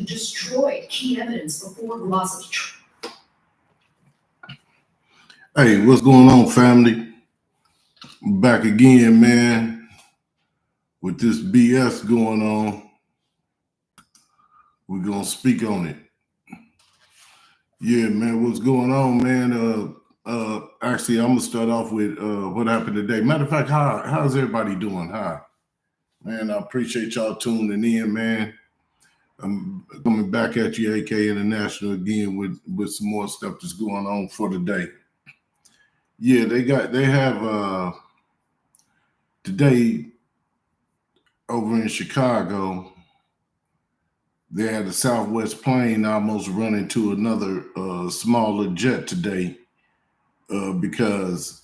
destroyed key evidence before loss of. Hey, what's going on, family? Back again, man, with this BS going on. We're going to speak on it. Yeah, man, what's going on, man? Actually, I'm going to start off with what happened today. Matter of fact, how's everybody doing? Hi. Man, I appreciate y'all tuning in, man. I'm coming back at you, AK International, again with some more stuff that's going on for today. Yeah, they have today over in Chicago, they had a Southwest plane almost run into another smaller jet today because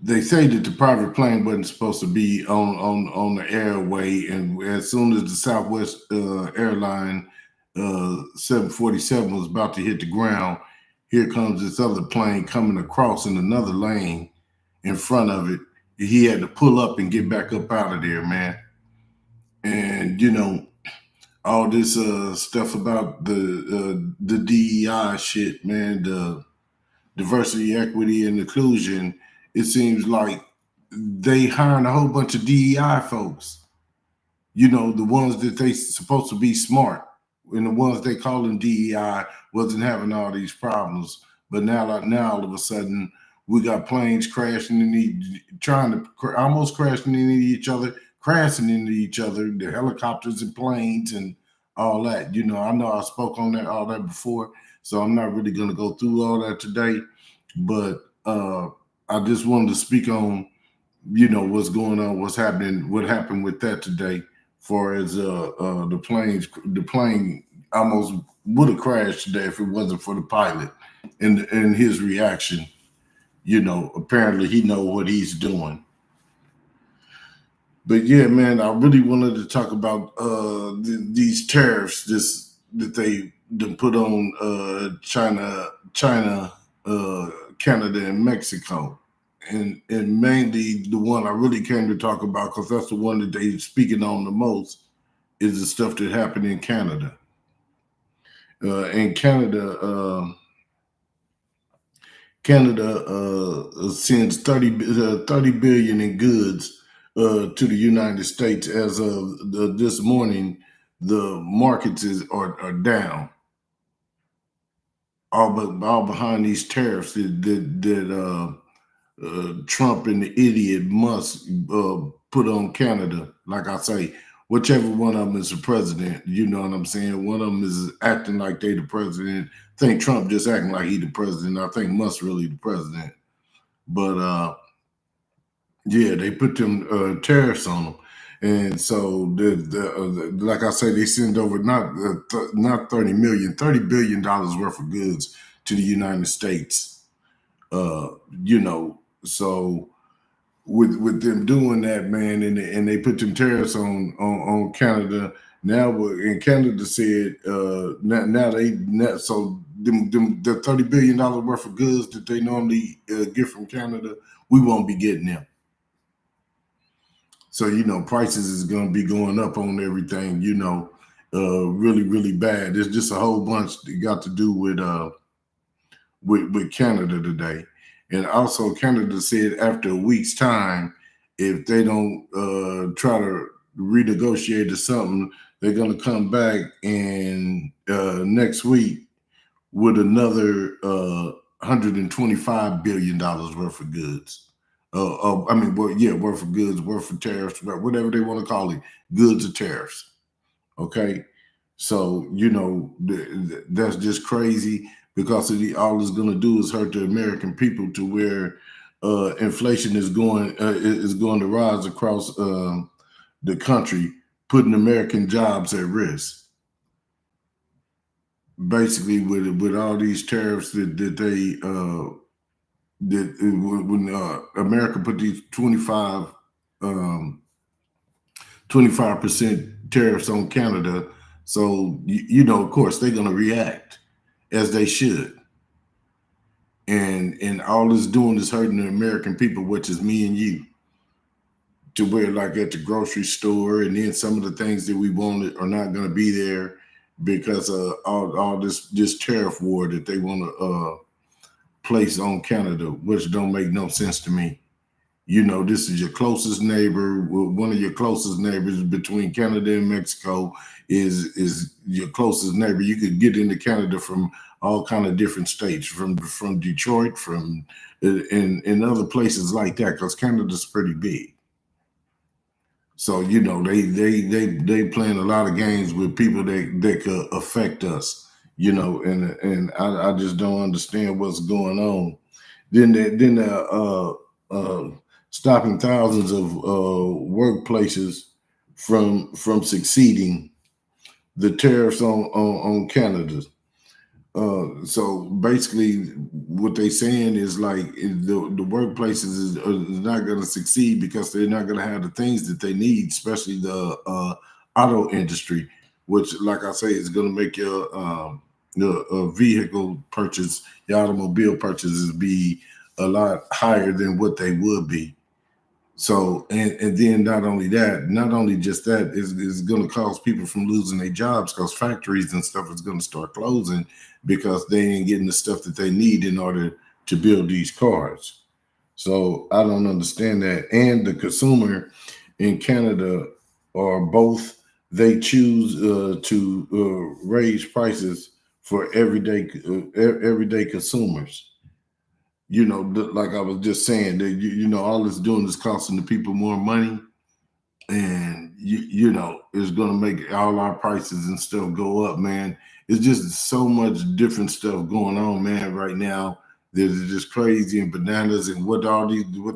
they say that the private plane wasn't supposed to be on the airway, and as soon as the Southwest airline 747 was about to hit the ground, here comes this other plane coming across in another lane in front of it. He had to pull up and get back up out of there, man. And all this stuff about the DEI shit, man, the diversity, equity, and inclusion. It seems like they hiring a whole bunch of DEI folks. The ones that they supposed to be smart, and the ones they call them DEI wasn't having all these problems. But now all of a sudden, we got planes crashing almost crashing into each other, crashing into each other, the helicopters and planes and all that. I know I spoke on all that before, so I'm not really going to go through all that today. But I just wanted to speak on, what's going on, what's happening, what happened with that today, far as the plane almost would have crashed today if it wasn't for the pilot and his reaction. Apparently he know what he's doing. But yeah, man, I really wanted to talk about these tariffs that they put on China, Canada, and Mexico. And mainly the one I really came to talk about, because that's the one that they're speaking on the most, is the stuff that happened in Canada. In Canada, sends 30 billion in goods to the United States. As of this morning, the markets are down. All behind these tariffs that Trump and the idiot Musk put on Canada. Like I say, whichever one of them is the president, you know what I'm saying? One of them is acting like they the president. I think Trump just acting like he the president. I think Musk really the president. But yeah, they put them tariffs on them. And so, like I say, they send over not 30 million, $30 billion worth of goods to the United States. So with them doing that, man, and they put them tariffs on Canada. Now, and Canada said so the $30 billion worth of goods that they normally get from Canada, we won't be getting them. So, prices is going to be going up on everything, really, really bad. There's just a whole bunch that got to do with Canada today. And also Canada said after a week's time, if they don't try to renegotiate or something, they're going to come back and next week with another $125 billion worth of goods. Worth of goods, worth of tariffs, whatever they want to call it, goods or tariffs. Okay, so that's just crazy, because all it's going to do is hurt the American people to where inflation is going to rise across the country, putting American jobs at risk. Basically, with all these tariffs that they when America put these 25% tariffs on Canada, so of course they're going to react, as they should. And all it's doing is hurting the American people, which is me and you. to where like at the grocery store, and then some of the things that we wanted are not going to be there because of all this tariff war that they want to place on Canada, which don't make no sense to me. You know, this is your closest neighbor. One of your closest neighbors between Canada and Mexico is your closest neighbor. You could get into Canada from all kind of different states, from Detroit, from and other places like that, because Canada's pretty big. So you know they playing a lot of games with people that could affect us. You know, and I just don't understand what's going on. Then stopping thousands of workplaces from succeeding. The tariffs on Canada. So basically, what they saying is like the workplaces is not going to succeed because they're not going to have the things that they need, especially the auto industry, which, like I say, is going to make your the vehicle purchase, your automobile purchases be a lot higher than what they would be. So and then not only that, not only just that is going to cause people from losing their jobs because factories and stuff is going to start closing because they ain't getting the stuff that they need in order to build these cars. So I don't understand that. And the consumer in Canada are both they choose to raise prices for everyday consumers. You know, like I was just saying, that you know, all it's doing is costing the people more money, and you know, it's gonna make all our prices and stuff go up, man. It's just so much different stuff going on, man, right now that is just crazy and bananas, and what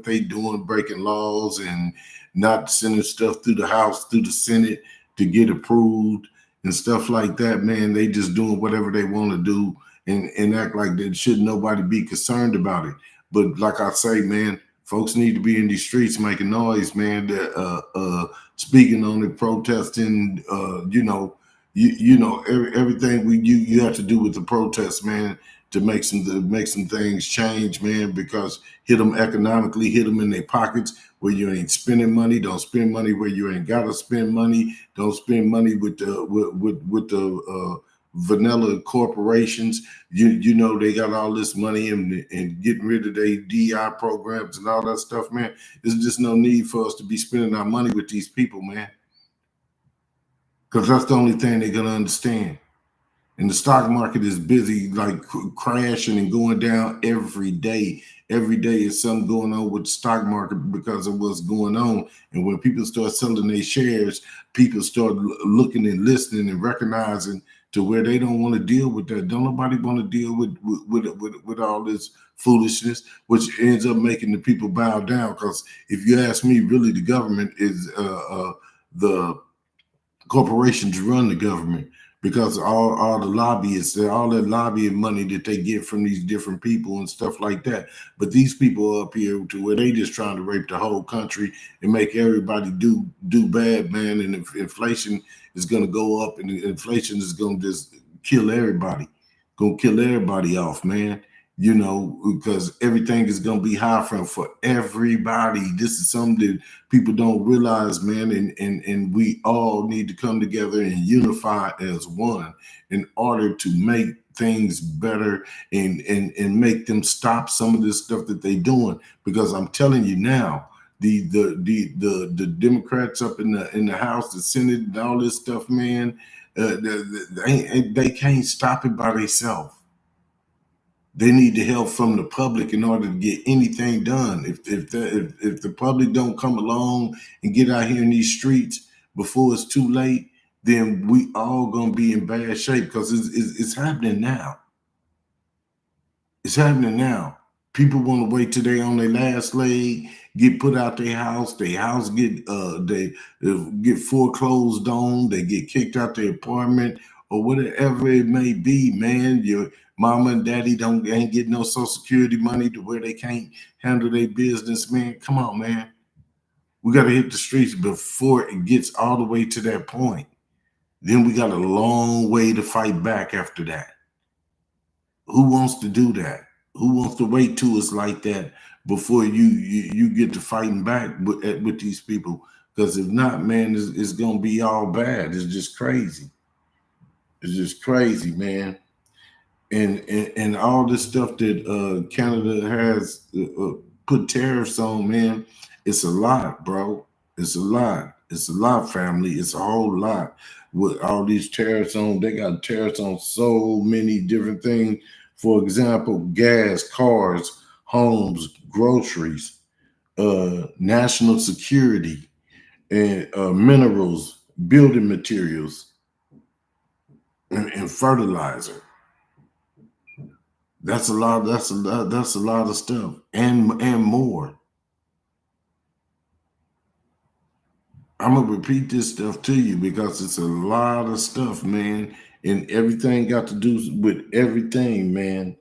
they doing, breaking laws and not sending stuff through the House, through the Senate to get approved and stuff like that, man. They just doing whatever they want to do and act like that should nobody be concerned about it. But like I say, man, folks need to be in these streets making noise, man. That speaking on it, protesting. You know everything you have to do with the protests, man, to make some things change, man. Because hit them economically, hit them in their pockets where you ain't spending money. Don't spend money where you ain't gotta spend money. Don't spend money with the with the vanilla corporations. You know they got all this money and getting rid of their DI programs and all that stuff, man. There's just no need for us to be spending our money with these people, man, because that's the only thing they're gonna understand. And the stock market is busy like crashing and going down every day. Every day is something going on with the stock market because of what's going on. And when people start selling their shares, people start looking and listening and recognizing to where they don't want to deal with that. Don't nobody want to deal with all this foolishness, which ends up making the people bow down. Because if you ask me, really, the government is the corporations run the government because all the lobbyists, all that lobbying money that they get from these different people and stuff like that. But these people up here to where they just trying to rape the whole country and make everybody do bad, man. And if inflation is going to go up, and inflation is going to just gonna kill everybody off, man. You know, because everything is gonna be high for everybody. This is something that people don't realize, man, and we all need to come together and unify as one in order to make things better and make them stop some of this stuff that they doing. Because I'm telling you now, the Democrats up in the House, the Senate, and all this stuff, man, they can't stop it by themselves. They need the help from the public in order to get anything done. If the public don't come along and get out here in these streets before it's too late, then we all gonna be in bad shape because it's happening now. It's happening now. People want to wait till they on their last leg, get put out their house they get foreclosed on, they get kicked out their apartment or whatever it may be, man. Your mama and daddy ain't getting no social security money to where they can't handle their business, man. Come on, man. We got to hit the streets before it gets all the way to that point. Then we got a long way to fight back after that. Who wants to do that? Who wants to wait till it's like that before you get to fighting back with these people. Because if not, man, it's gonna be all bad. It's just crazy. It's just crazy, man. And all this stuff that Canada has put tariffs on, man, it's a lot, bro. It's a lot. It's a lot, family. It's a whole lot. With all these tariffs on, they got tariffs on so many different things. For example, gas, cars, homes, groceries, national security, and minerals, building materials, and fertilizer. That's a lot. That's a lot. That's a lot of stuff, and more. I'm gonna repeat this stuff to you because it's a lot of stuff, man, and everything got to do with everything, man.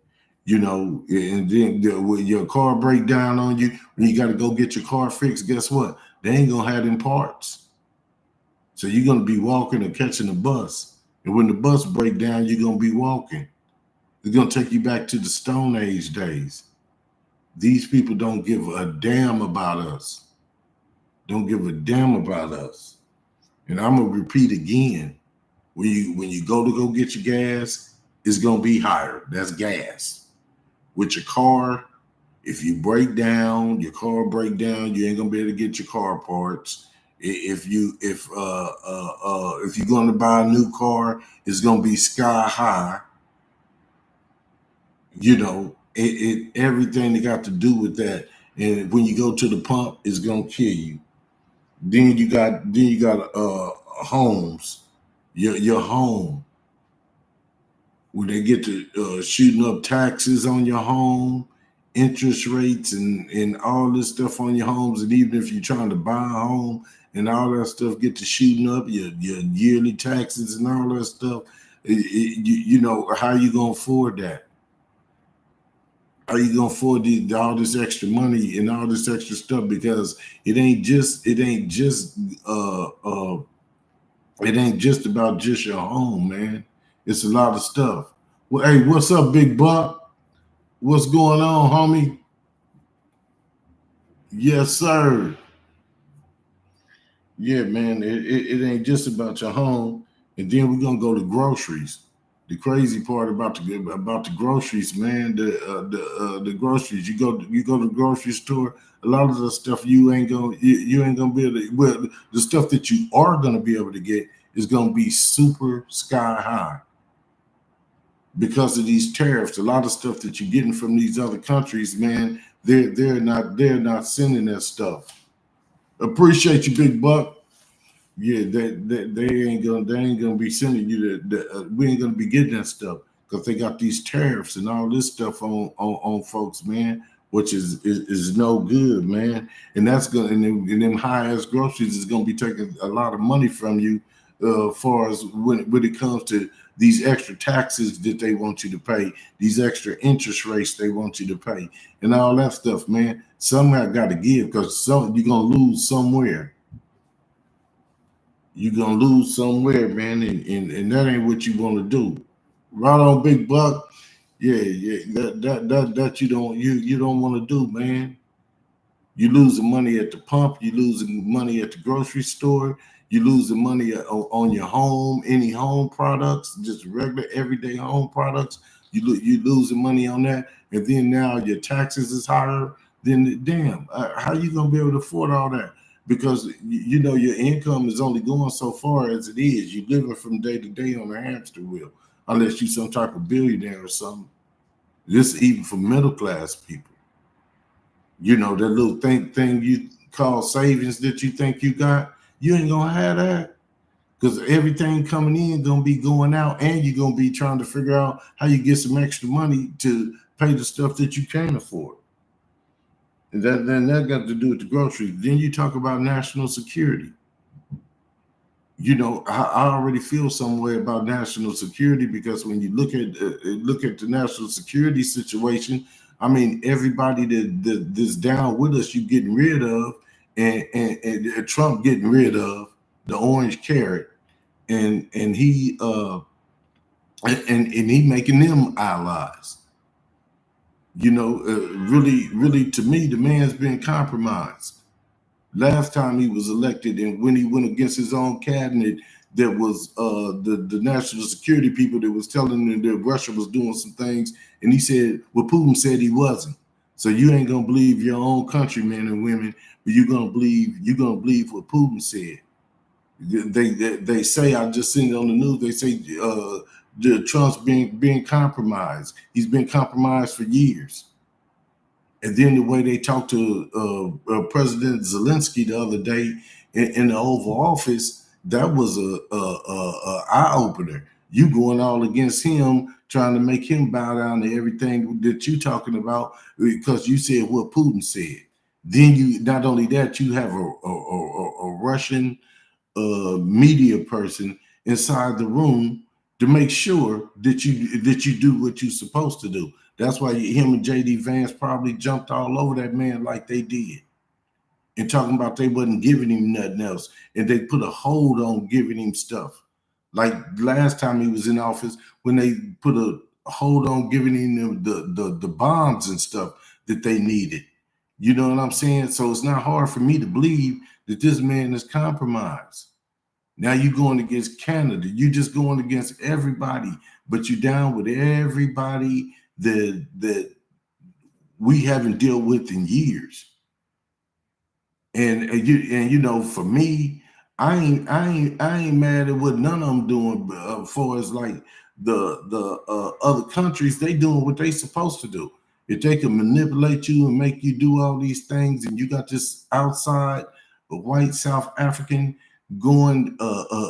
You know, and then when your car break down on you, when you got to go get your car fixed, guess what? They ain't gonna have them parts, so you're gonna be walking or catching a bus, and when the bus break down, you're gonna be walking. It's gonna take you back to the Stone Age days. These people don't give a damn about us. Don't give a damn about us. And I'm gonna repeat again. When you go get your gas, it's gonna be higher. That's gas. With your car, if you break down, your car break down, you ain't gonna be able to get your car parts. If you're gonna buy a new car, it's gonna be sky high. You know, everything that got to do with that. And when you go to the pump, it's gonna kill you. Then you got homes, your home, when they get to shooting up taxes on your home, interest rates, and all this stuff on your homes, and even if you're trying to buy a home and all that stuff get to shooting up your yearly taxes and all that stuff. You know, how you gonna afford that? How you gonna afford all this extra money and all this extra stuff? Because uh uh it ain't just about just your home, man. It's a lot of stuff. Well, hey, what's up, big buck? What's going on, homie? Yes, sir. Yeah, man. It ain't just about your home. And then we're gonna go to groceries. The crazy part about the groceries, man, the groceries. You go to the grocery store. A lot of the stuff you ain't gonna be able to. Well, the stuff that you are gonna be able to get is gonna be super sky high because of these tariffs. A lot of stuff that you're getting from these other countries, man, they're not sending that stuff. Appreciate you, big buck. Yeah, they ain't gonna be sending you we ain't gonna be getting that stuff because they got these tariffs and all this stuff on folks, man, which is no good, man. And that's gonna and them high ass groceries is gonna be taking a lot of money from you, far as when it comes to these extra taxes that they want you to pay, these extra interest rates they want you to pay, and all that stuff, man. Somehow got to give because you're gonna lose somewhere. You're gonna lose somewhere, man, and that ain't what you want to do. Right on, big buck. Yeah, yeah. That you don't want to do, man. You losing money at the pump. You losing money at the grocery store. You losing money on your home, any home products, just regular everyday home products. You losing money on that, and then now your taxes is higher. Then damn, how you gonna be able to afford all that? Because you know your income is only going so far as it is. You living from day to day on a hamster wheel, unless you some type of billionaire or something. This even for middle class people. You know, that little thing you call savings that you think you got, you ain't gonna have that. Because everything coming in gonna be going out, and you're gonna be trying to figure out how you get some extra money to pay the stuff that you can't afford. And that got to do with the groceries. Then you talk about national security. You know, I already feel some way about national security because when you look at the national security situation, I mean, everybody that's down with us, you getting rid of, and Trump getting rid of the orange carrot, and he making them allies. Really, to me, the man's been compromised. Last time he was elected, and when he went against his own cabinet, there was the national security people that was telling him that Russia was doing some things, and he said, well, Putin said he wasn't. So you ain't gonna believe your own countrymen and women, but you're gonna believe what Putin said. They say, I just seen it on the news. They say Trump's being compromised. He's been compromised for years. And then the way they talked to President Zelensky the other day in the Oval Office, that was a eye opener. You going all against him, trying to make him bow down to everything that you talking about because you said what Putin said. Then you not only that, you have a Russian media person inside the room to make sure that you do what you're supposed to do. That's why him and JD Vance probably jumped all over that man like they did, and talking about they wasn't giving him nothing else, and they put a hold on giving him stuff. Like last time he was in office, when they put a hold on giving him the bonds and stuff that they needed. You know what I'm saying? So it's not hard for me to believe that this man is compromised. Now you're going against Canada. You're just going against everybody, but you're down with everybody that we haven't dealt with in years. And for me, I ain't mad at what none of them doing. For as like the other countries, they doing what they supposed to do. If they can manipulate you and make you do all these things, and you got this outside white South African going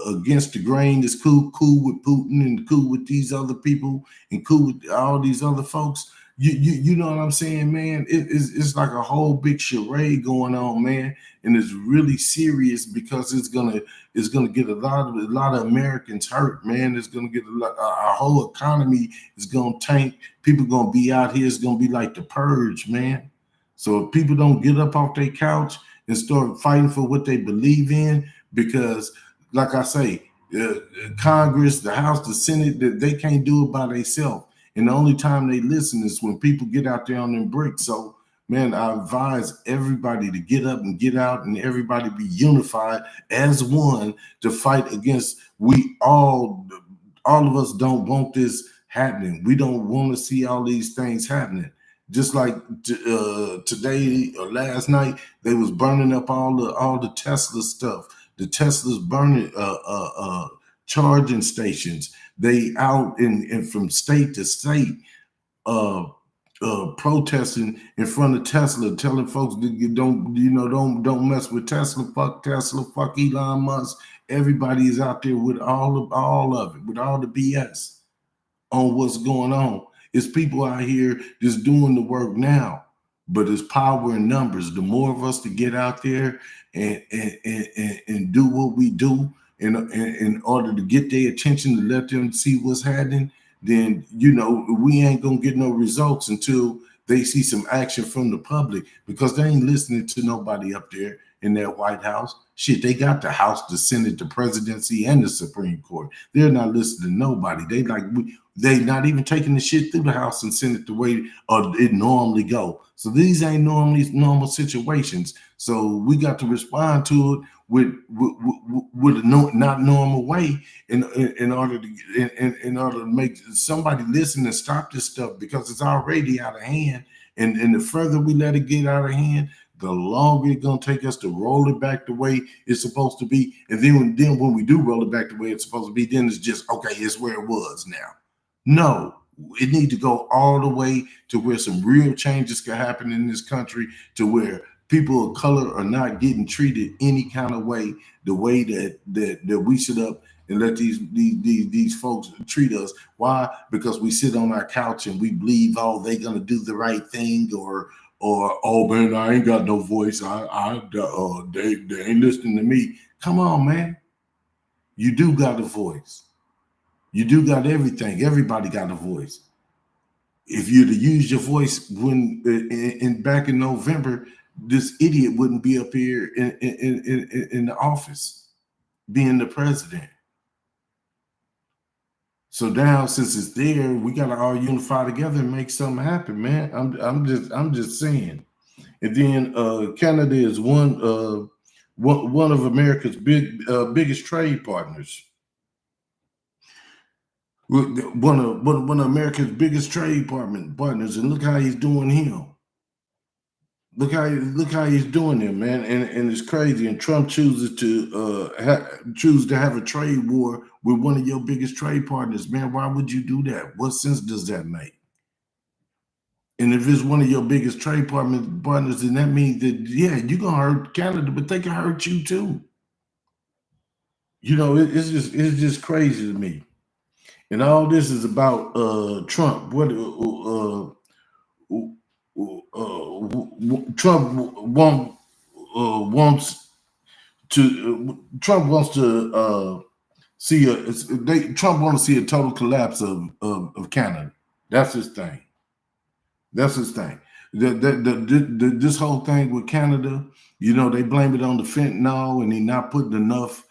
against the grain, that's cool with Putin and cool with these other people and cool with all these other folks. You know what I'm saying, man? It's like a whole big charade going on, man, and it's really serious because it's gonna get a lot of Americans hurt, man. It's gonna get our whole economy is gonna tank. People gonna be out here. It's gonna be like the purge, man. So if people don't get up off their couch and start fighting for what they believe in, because like I say, Congress, the House, the Senate, they can't do it by themselves. And the only time they listen is when people get out there on them bricks. So, man, I advise everybody to get up and get out and everybody be unified as one to fight against. We all of us don't want this happening. We don't want to see all these things happening. Just like today or last night, they was burning up all the Tesla stuff. The Tesla's burning charging stations. They out in from state to state protesting in front of Tesla, telling folks that you don't mess with Tesla, fuck Elon Musk. Everybody is out there with all of it, with all the BS on what's going on. It's people out here just doing the work now, but it's power in numbers. The more of us to get out there and do what we do in order to get their attention, to let them see what's happening, then we ain't gonna get no results until they see some action from the public, because they ain't listening to nobody up there in that White House. Shit, they got the House, the Senate, the presidency, and the Supreme Court. They're not listening to nobody. They not even taking the shit through the House and Senate the way it normally go. So these ain't normal situations. So we got to respond to it with a not normal way in order to make somebody listen and stop this stuff, because it's already out of hand. And the further we let it get out of hand, the longer it's gonna take us to roll it back the way it's supposed to be. And then when we do roll it back the way it's supposed to be, then it's just okay, it's where it was now. No, it needs to go all the way to where some real changes can happen in this country, to where people of color are not getting treated any kind of way, the way that we sit up and let these folks treat us. Why? Because we sit on our couch and we believe, oh, they're gonna do the right thing, or oh man, I ain't got no voice. They ain't listening to me. Come on, man. You do got a voice. You do got everything. Everybody got a voice. If you'd have used your voice when back in November, this idiot wouldn't be up here in the office being the president. So now, since it's there, we gotta all unify together and make something happen, man. I'm just saying. And then Canada is one of America's biggest trade partners. One of America's biggest trade partners, and look how he's doing him. Look how he's doing him, man, and it's crazy. And Trump chooses to choose to have a trade war with one of your biggest trade partners, man. Why would you do that? What sense does that make? And if it's one of your biggest trade partners, then that means that yeah, you're gonna hurt Canada, but they can hurt you too. It's just crazy to me. And all this is about Trump. Trump wants Trump wants to see Trump wants to see a total collapse of Canada. That's his thing. That's his thing. This whole thing with Canada, they blame it on the fentanyl and they not putting enough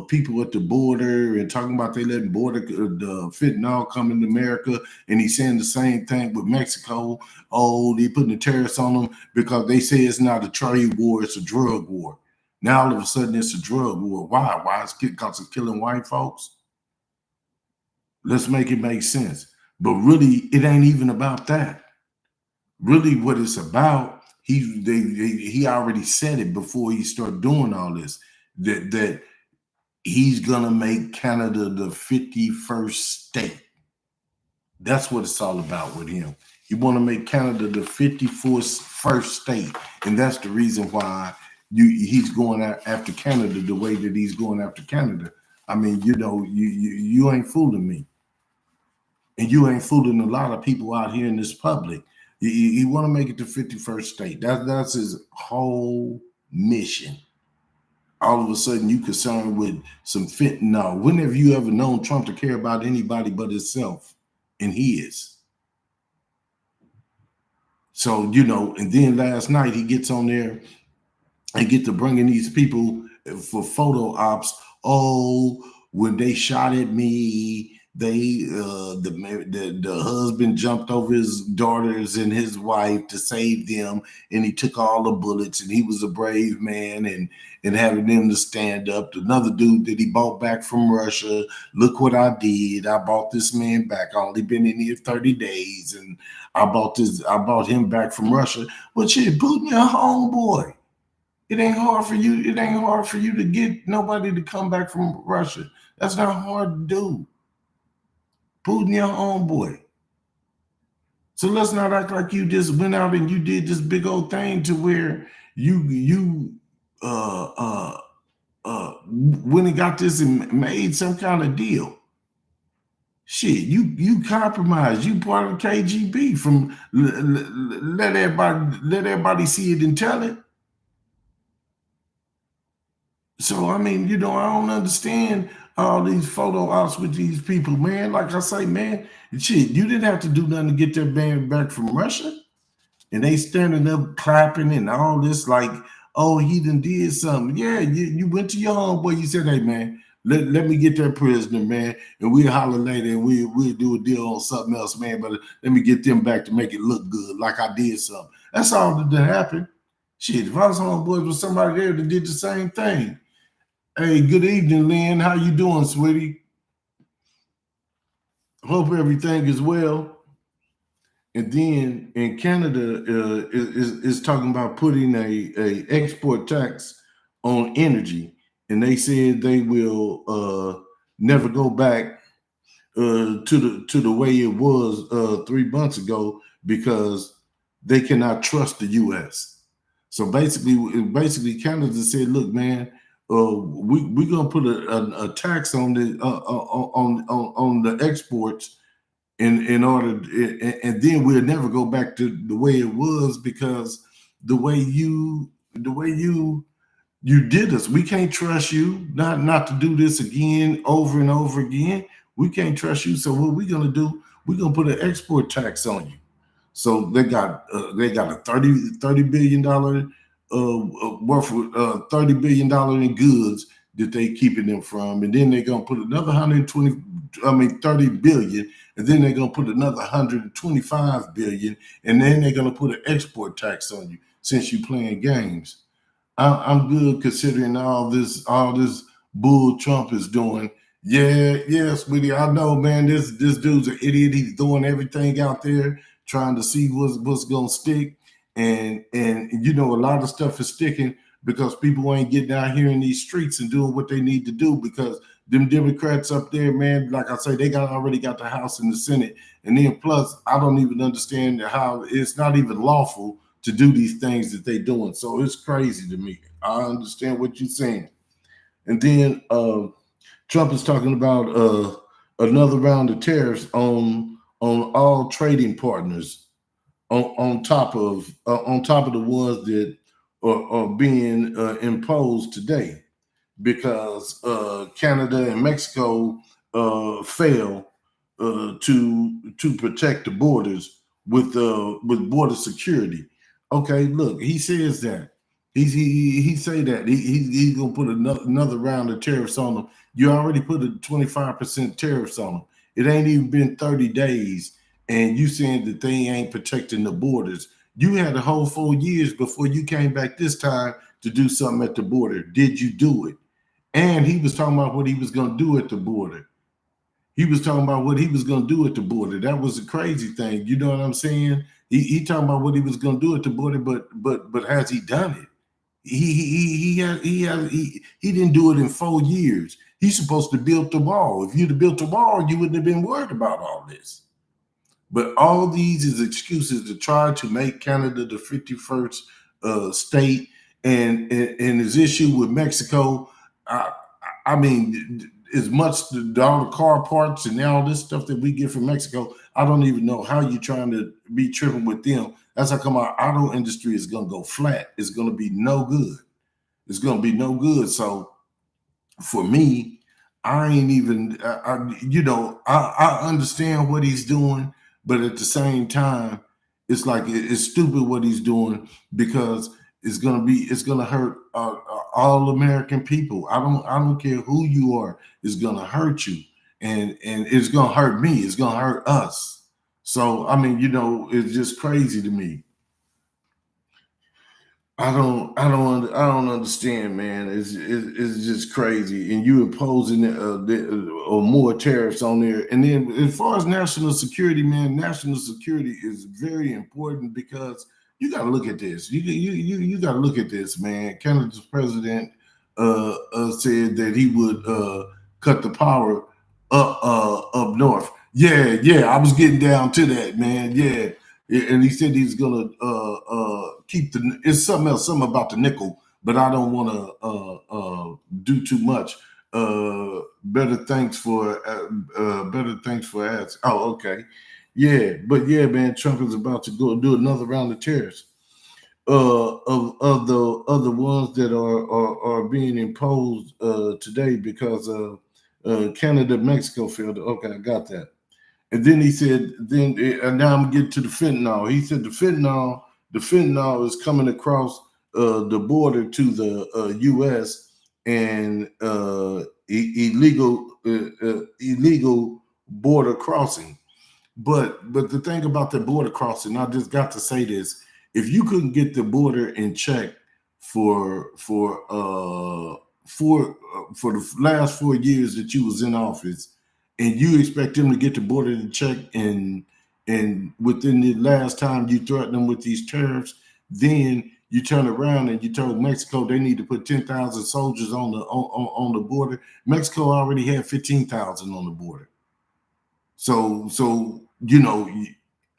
people at the border and talking about they letting the fentanyl come into America. And he's saying the same thing with Mexico. Oh, they putting the tariffs on them because they say it's not a trade war, it's a drug war. Now all of a sudden it's a drug war. Why? Why? It's because it's killing white folks? Let's make it make sense. But really, it ain't even about that. Really, what it's about, he already said it before he started doing all this, that he's gonna make Canada the 51st state. That's what it's all about with him. He want to make Canada the 51st state, and that's the reason why he's going after Canada the way that he's going after Canada. I mean, you ain't fooling me, and you ain't fooling a lot of people out here in this public. You want to make it the 51st state. That's his whole mission. All of a sudden, you concerned with some fentanyl. When have you ever known Trump to care about anybody but himself and his? So, and then last night he gets on there and get to bringing these people for photo ops. Oh, when they shot at me, the husband jumped over his daughters and his wife to save them, and he took all the bullets, and he was a brave man, and having them to stand up. Another dude that he bought back from Russia. Look what I did. I bought this man back. I only been in here 30 days, and I bought him back from Russia. But shit, Putin, your homeboy. It ain't hard for you. It ain't hard for you to get nobody to come back from Russia. That's not hard to do. Putin, your homeboy. So let's not act like you just went out and you did this big old thing to where you when he got this and made some kind of deal. Shit, you compromised. You part of the KGB from let everybody see it and tell it. So I mean, I don't understand all these photo ops with these people, man. Like I say, man, shit, you didn't have to do nothing to get that band back from Russia. And they standing up clapping and all this, like, oh, he done did something. Yeah, you went to your homeboy, you said, hey man, let me get that prisoner, man, and we'll holler later and we'll do a deal on something else, man. But let me get them back to make it look good, like I did something. That's all that happened. Shit, if I was homeboys with somebody there that did the same thing. Hey, good evening, Lynn. How you doing, sweetie? Hope everything is well. And then in Canada is talking about putting a export tax on energy, and they said they will never go back to the way it was 3 months ago because they cannot trust the U.S. So basically, Canada said, "Look, man, we're gonna put a tax on the exports." In order, and then we'll never go back to the way it was because the way you did us, we can't trust you not to do this again over and over again. We can't trust you. So what we're gonna do? We're gonna put an export tax on you. So they got a $30 billion worth of $30 billion in goods that they keeping them from, and then they're gonna put another $120 30 billion, and then they're gonna put another 125 billion, and then they're gonna put an export tax on you since you playing games. I'm good considering all this bull Trump is doing. Yeah, yeah, sweetie, I know, man. This dude's an idiot. He's throwing everything out there, trying to see what's gonna stick, and a lot of stuff is sticking because people ain't getting out here in these streets and doing what they need to do because them Democrats up there, man, like I say, they already got the House and the Senate, and then plus, I don't even understand how it's not even lawful to do these things that they're doing. So it's crazy to me. I understand what you're saying. And then Trump is talking about another round of tariffs on all trading partners on top of the ones that are being imposed today because Canada and Mexico fail to protect the borders with border security. Okay, look, he says that he say that he's gonna put another round of tariffs on them. You already put a 25% tariffs on them. It ain't even been 30 days, and you saying that they ain't protecting the borders. You had a whole 4 years before you came back this time to do something at the border. Did you do it? And he was talking about what he was going to do at the border. He was talking about what he was going to do at the border. That was a crazy thing. You know what I'm saying? He talking about what he was going to do at the border, but has he done it? He didn't do it in 4 years. He's supposed to build the wall. If you'd have built the wall, you wouldn't have been worried about all this. But all these is excuses to try to make Canada the 51st state, and his issue with Mexico. I mean, as much all the car parts and all this stuff that we get from Mexico, I don't even know how you're trying to be tripping with them. That's how come our auto industry is going to go flat. It's going to be no good. It's going to be no good. So for me, I ain't even, I understand what he's doing, but at the same time, it's like it's stupid what he's doing because it's gonna hurt all American people. I don't care who you are. It's gonna hurt you, and it's gonna hurt me. It's gonna hurt us. So I mean, it's just crazy to me. I don't understand, man. It's just crazy, and you imposing more tariffs on there. And then, as far as national security, man, national security is very important because you got to look at this. You got to look at this, man. Canada's president said that he would cut the power up north. Yeah, yeah, I was getting down to that, man. Yeah, and he said he's gonna keep the. It's something about the nickel, but I don't want to do too much. Better thanks for asking. Oh, okay, yeah, but yeah, man, Trump is about to go do another round of tariffs. Of the ones that are being imposed today because Canada, Mexico failed. Okay, I got that. And then he said, and now I'm getting to the fentanyl. He said the fentanyl is coming across the border to the U.S. and illegal border crossing. But the thing about the border crossing, I just got to say this: if you couldn't get the border in check for the last 4 years that you was in office, and you expect them to get the border in check and within the last time you threaten them with these tariffs, then you turn around and you told Mexico they need to put 10,000 soldiers on the border. Mexico already had 15,000 on the border. So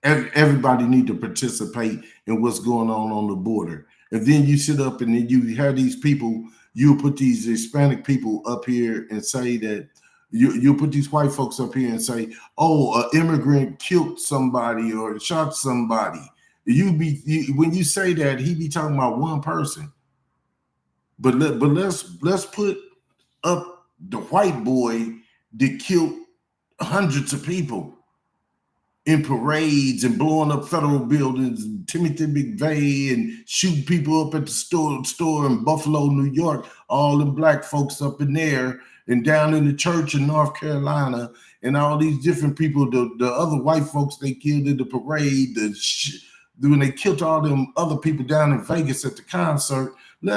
everybody need to participate in what's going on the border. And then you sit up and then you have these people, you put these Hispanic people up here and say that you put these white folks up here and say, oh, an immigrant killed somebody or shot somebody. When you say that, he be talking about one person. But let's put up the white boy that killed hundreds of people in parades and blowing up federal buildings, Timothy McVeigh, and shooting people up at the store in Buffalo, New York, all the black folks up in there, and down in the church in North Carolina, and all these different people, the other white folks they killed in the parade, when they killed all them other people down in Vegas at the concert. You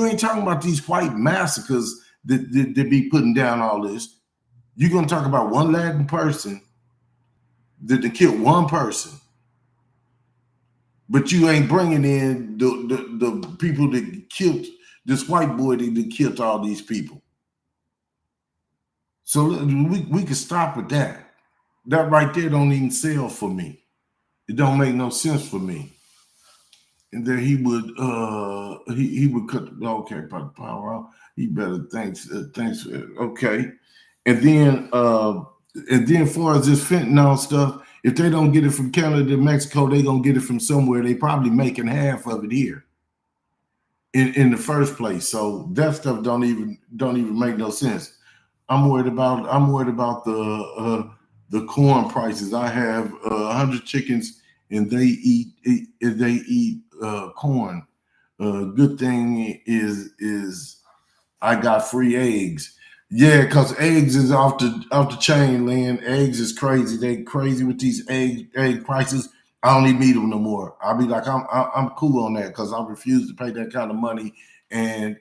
ain't talking about these white massacres that be putting down all this. You're gonna talk about one Latin person that killed one person, but you ain't bringing in the people that killed this white boy that killed all these people. So we can stop with that. That right there don't even sell for me. It don't make no sense for me. And then he would cut. Okay, power out. He better thanks okay. And then far as this fentanyl stuff, if they don't get it from Canada to Mexico, they gonna get it from somewhere. They probably making half of it here in the first place. So that stuff don't even make no sense. I'm worried about the corn prices. I have 100 chickens and they eat corn. Good thing is I got free eggs. Yeah, because eggs is off the chain, Lynn. Eggs is crazy. They crazy with these egg prices. I don't even eat them no more. I'll be like, I'm cool on that because I refuse to pay that kind of money. And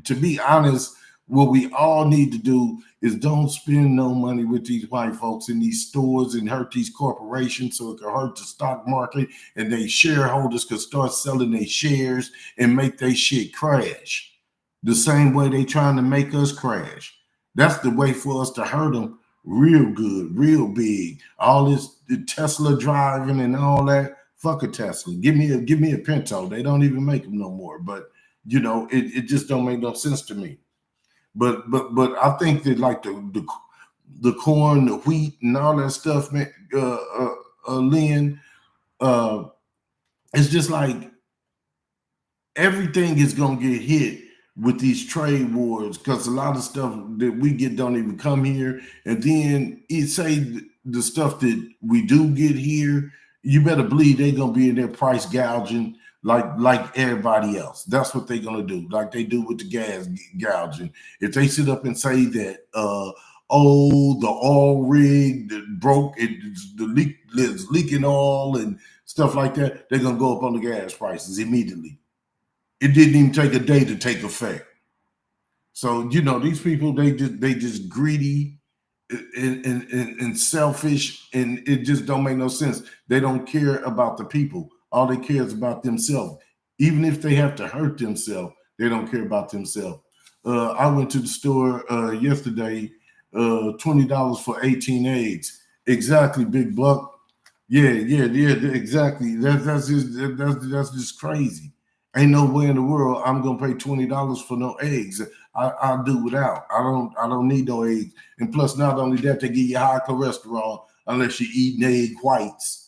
to be honest, what we all need to do is don't spend no money with these white folks in these stores and hurt these corporations so it can hurt the stock market and they shareholders could start selling their shares and make their shit crash. The same way they trying to make us crash. That's the way for us to hurt them real good, real big. All this the Tesla driving and all that. Fuck a Tesla. Give me a Pinto. They don't even make them no more. But it just don't make no sense to me. But I think that like the corn, the wheat, and all that stuff, man, Lynn, it's just like everything is gonna get hit with these trade wars because a lot of stuff that we get don't even come here. And then it say the stuff that we do get here, you better believe they're gonna be in there price gouging like everybody else. That's what they're gonna do, like they do with the gas gouging. If they sit up and say that the oil rig that broke, the leak is leaking oil and stuff like that, they're gonna go up on the gas prices immediately. It didn't even take a day to take effect. So these people they just greedy and selfish, and it just don't make no sense. They don't care about the people. All they care is about themselves. Even if they have to hurt themselves, they don't care about themselves. I went to the store yesterday, $20 for 18 eggs. Exactly, big buck. Yeah, exactly. That's just crazy. Ain't no way in the world I'm gonna pay $20 for no eggs. I'll do without. I don't need no eggs. And plus, not only that, they give you high cholesterol unless you're eating egg whites.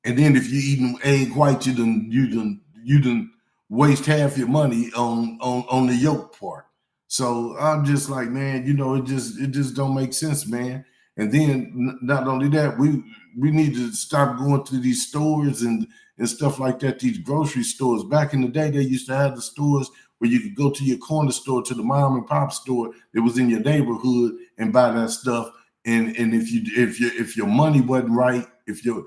And then if you're eating egg whites, you done waste half your money on the yolk part. So I'm just like, man, it just don't make sense, man. And then not only that, we need to stop going to these stores and stuff like that, these grocery stores. Back in the day, they used to have the stores where you could go to your corner store, to the mom and pop store that was in your neighborhood and buy that stuff. And if your money wasn't right, if your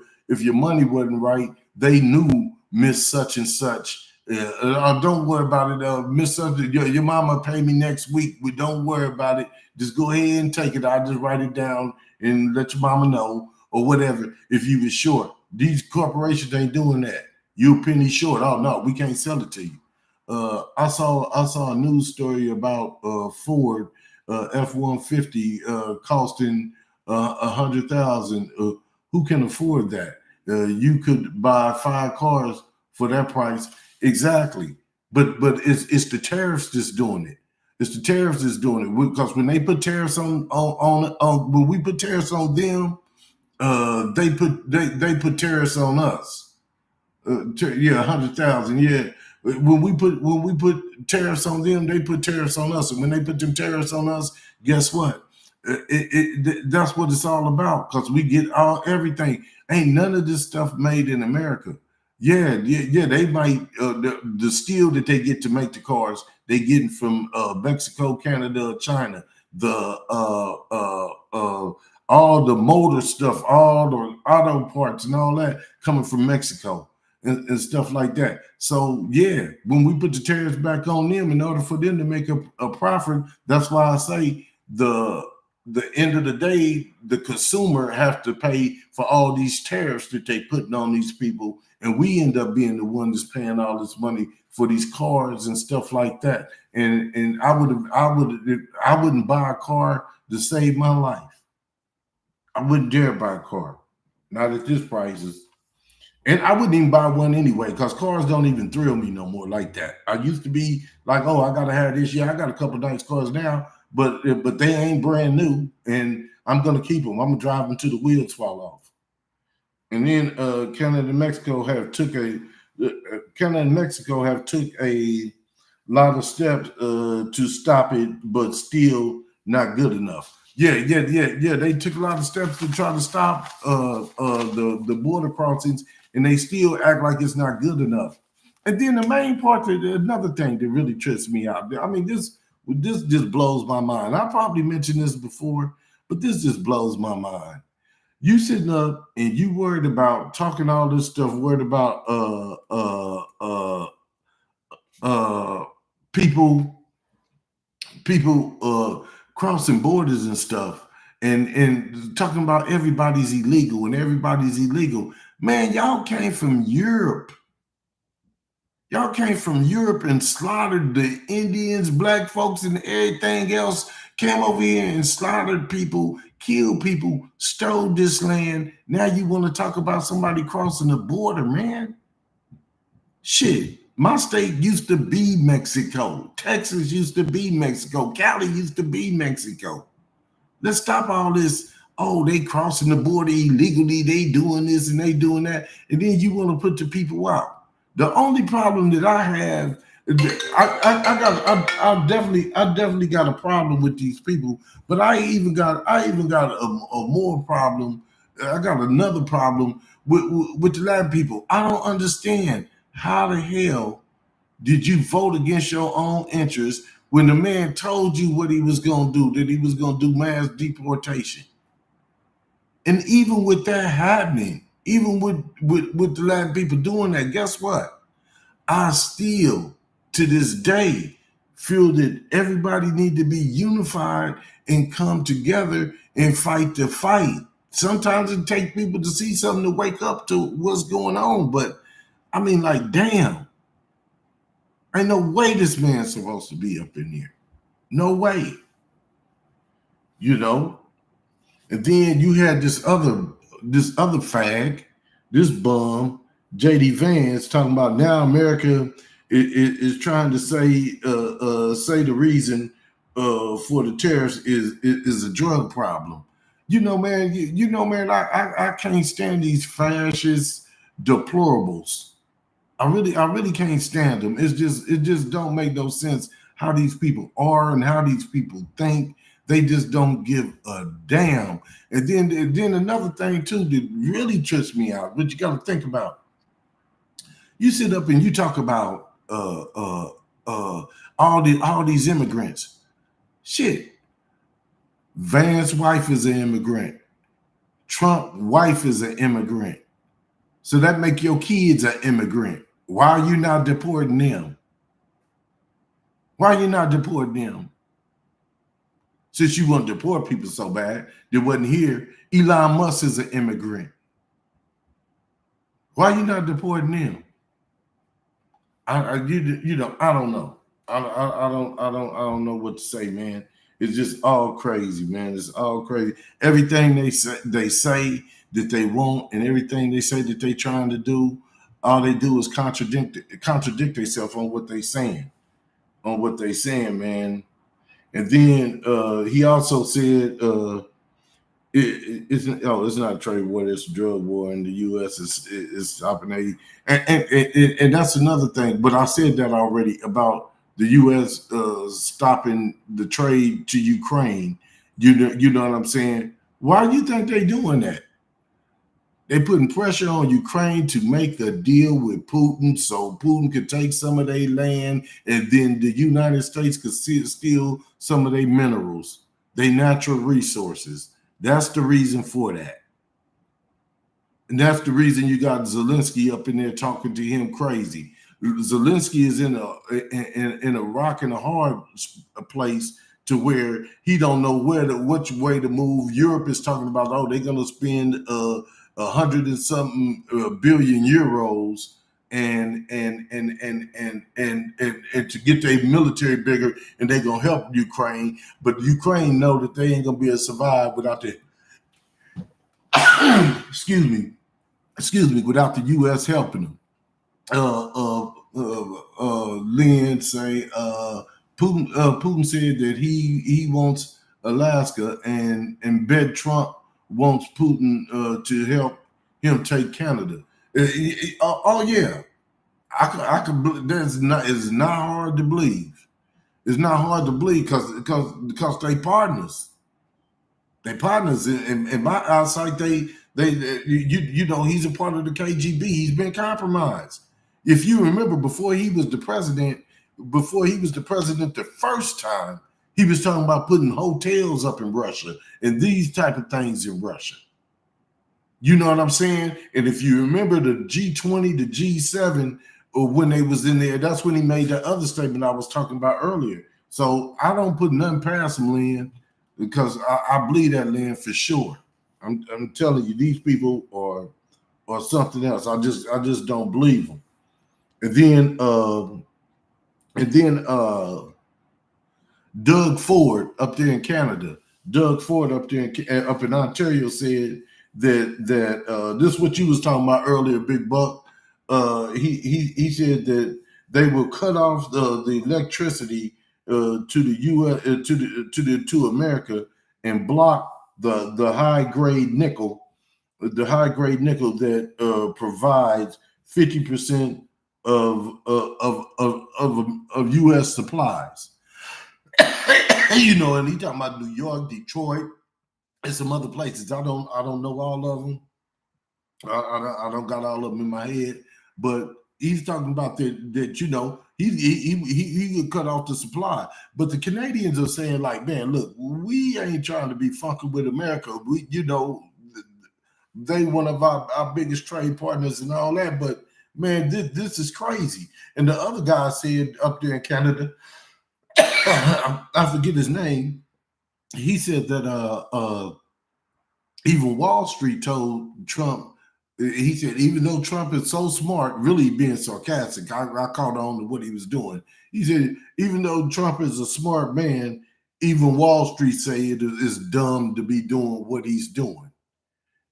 money wasn't right, they knew Miss Such and Such. Don't worry about it. Miss Such, your mama pay me next week. But don't worry about it. Just go ahead and take it. I'll just write it down and let your mama know or whatever. If you was short, these corporations ain't doing that. You a penny short. Oh no, we can't sell it to you. I saw a news story about Ford F-150 costing $100,000. Who can afford that? You could buy 5 cars for that price. Exactly. But it's the tariffs that's doing it. It's the tariffs that's doing it, because when they put tariffs on when we put tariffs on them, they put tariffs on us. 100,000. Yeah. When we put tariffs on them, they put tariffs on us. And when they put them tariffs on us, guess what? That's what it's all about, because we get everything. Ain't none of this stuff made in America. Yeah. They might the steel that they get to make the cars, they getting from Mexico, Canada, China, the all the motor stuff, all the auto parts and all that coming from Mexico and stuff like that. So yeah, when we put the tariffs back on them in order for them to make a profit, that's why I say the end of the day, the consumer have to pay for all these tariffs that they putting on these people, and we end up being the one that's paying all this money for these cars and stuff like that. And I wouldn't buy a car to save my life. I wouldn't dare buy a car, not at this prices. And I wouldn't even buy one anyway, because cars don't even thrill me no more like that. I used to be like, oh, I gotta have this. Yeah, I got a couple of nice cars now, but they ain't brand new, and I'm gonna keep them. I'm gonna drive them till the wheels fall off. And then Canada and Mexico have took a lot of steps to stop it, but still not good enough. Yeah. They took a lot of steps to try to stop the border crossings, and they still act like it's not good enough. And then the main part, another thing that really trips me out. I mean, this just blows my mind. I probably mentioned this before, but this just blows my mind. You sitting up and you worried about talking all this stuff, worried about people crossing borders and stuff, and talking about everybody's illegal and everybody's illegal. Man, y'all came from Europe. Y'all came from Europe and slaughtered the Indians, black folks, and everything else. Came over here and slaughtered people, killed people, stole this land. Now you want to talk about somebody crossing the border, man? Shit. My state used to be Mexico. Texas used to be Mexico. Cali used to be Mexico. Let's stop all this. Oh, they crossing the border illegally. They doing this and they doing that. And then you want to put the people out. The only problem that I have, I definitely got a problem with these people. But I even got a more problem. I got another problem with the Latin people. I don't understand. How the hell did you vote against your own interests when the man told you what he was going to do, that he was going to do mass deportation? And even with that happening, even with the Latin people doing that, guess what? I still, to this day, feel that everybody need to be unified and come together and fight the fight. Sometimes it takes people to see something to wake up to what's going on, but I mean, like, damn. Ain't no way this man's supposed to be up in here. No way. You know? And then you had this other fag, this bum, JD Vance, talking about now America is trying to say the reason for the tariffs is a drug problem. You know, man, I can't stand these fascist deplorables. I really can't stand them. It just don't make no sense how these people are and how these people think. They just don't give a damn. And then another thing too that really trips me out, but you got to think about. You sit up and you talk about all these immigrants. Shit, Van's wife is an immigrant. Trump's wife is an immigrant. So that make your kids an immigrant. Why are you not deporting them? Why are you not deporting them? Since you want to deport people so bad, they wasn't here. Elon Musk is an immigrant. Why are you not deporting them? I don't know. I don't know what to say, man. It's just all crazy, man. It's all crazy. Everything they say that they want, and everything they say that they trying to do, all they do is contradict themselves on what they saying, man. And then he also said it's not a trade war, it's a drug war, and the U.S. is stopping aid, and that's another thing. But I said that already about the U.S. Stopping the trade to Ukraine. You know what I'm saying? Why do you think they doing that? They putting pressure on Ukraine to make a deal with Putin so Putin could take some of their land, and then the United States could steal some of their minerals, their natural resources. That's the reason for that. And that's the reason you got Zelensky up in there talking to him crazy. Zelensky is in a rock and a hard place to where he don't know which way to move. Europe is talking about, oh, they're going to spend 100 and something billion euros and to get their military bigger, and they're gonna help Ukraine. But Ukraine know that they ain't gonna be able to survive without the excuse me, without the U.S. helping them. Lynn say Putin said that he wants Alaska, and Bet Trump wants Putin to help him take Canada. Oh yeah, I could. It's not hard to believe. It's not hard to believe because they partners. They partners in my eyesight. You know, he's a part of the KGB. He's been compromised. If you remember, before he was the president the first time, he was talking about putting hotels up in Russia and these type of things in Russia. You know what I'm saying? And if you remember the G20, the G7, or when they was in there, that's when he made that other statement I was talking about earlier. So I don't put nothing past him, Lynn, because I believe that, Lynn, for sure. I'm telling you, these people are something else. I just don't believe them. And then Doug Ford up there in Canada, up in Ontario said that this is what you was talking about earlier, Big Buck. He said that they will cut off the electricity to the U.S. to America and block the high grade nickel, that provides 50% of U.S. supplies. You know, and he talking about New York, Detroit, and some other places. I don't know all of them. I don't got all of them in my head, but he's talking about that you know, he could cut off the supply. But the Canadians are saying, like, man, look, we ain't trying to be funky with America. We, you know, they one of our biggest trade partners and all that, but man, this is crazy. And the other guy said up there in Canada, I forget his name. He said that even Wall Street told Trump. He said even though Trump is so smart, really being sarcastic, I caught on to what he was doing. He said even though Trump is a smart man, even Wall Street say it is dumb to be doing what he's doing.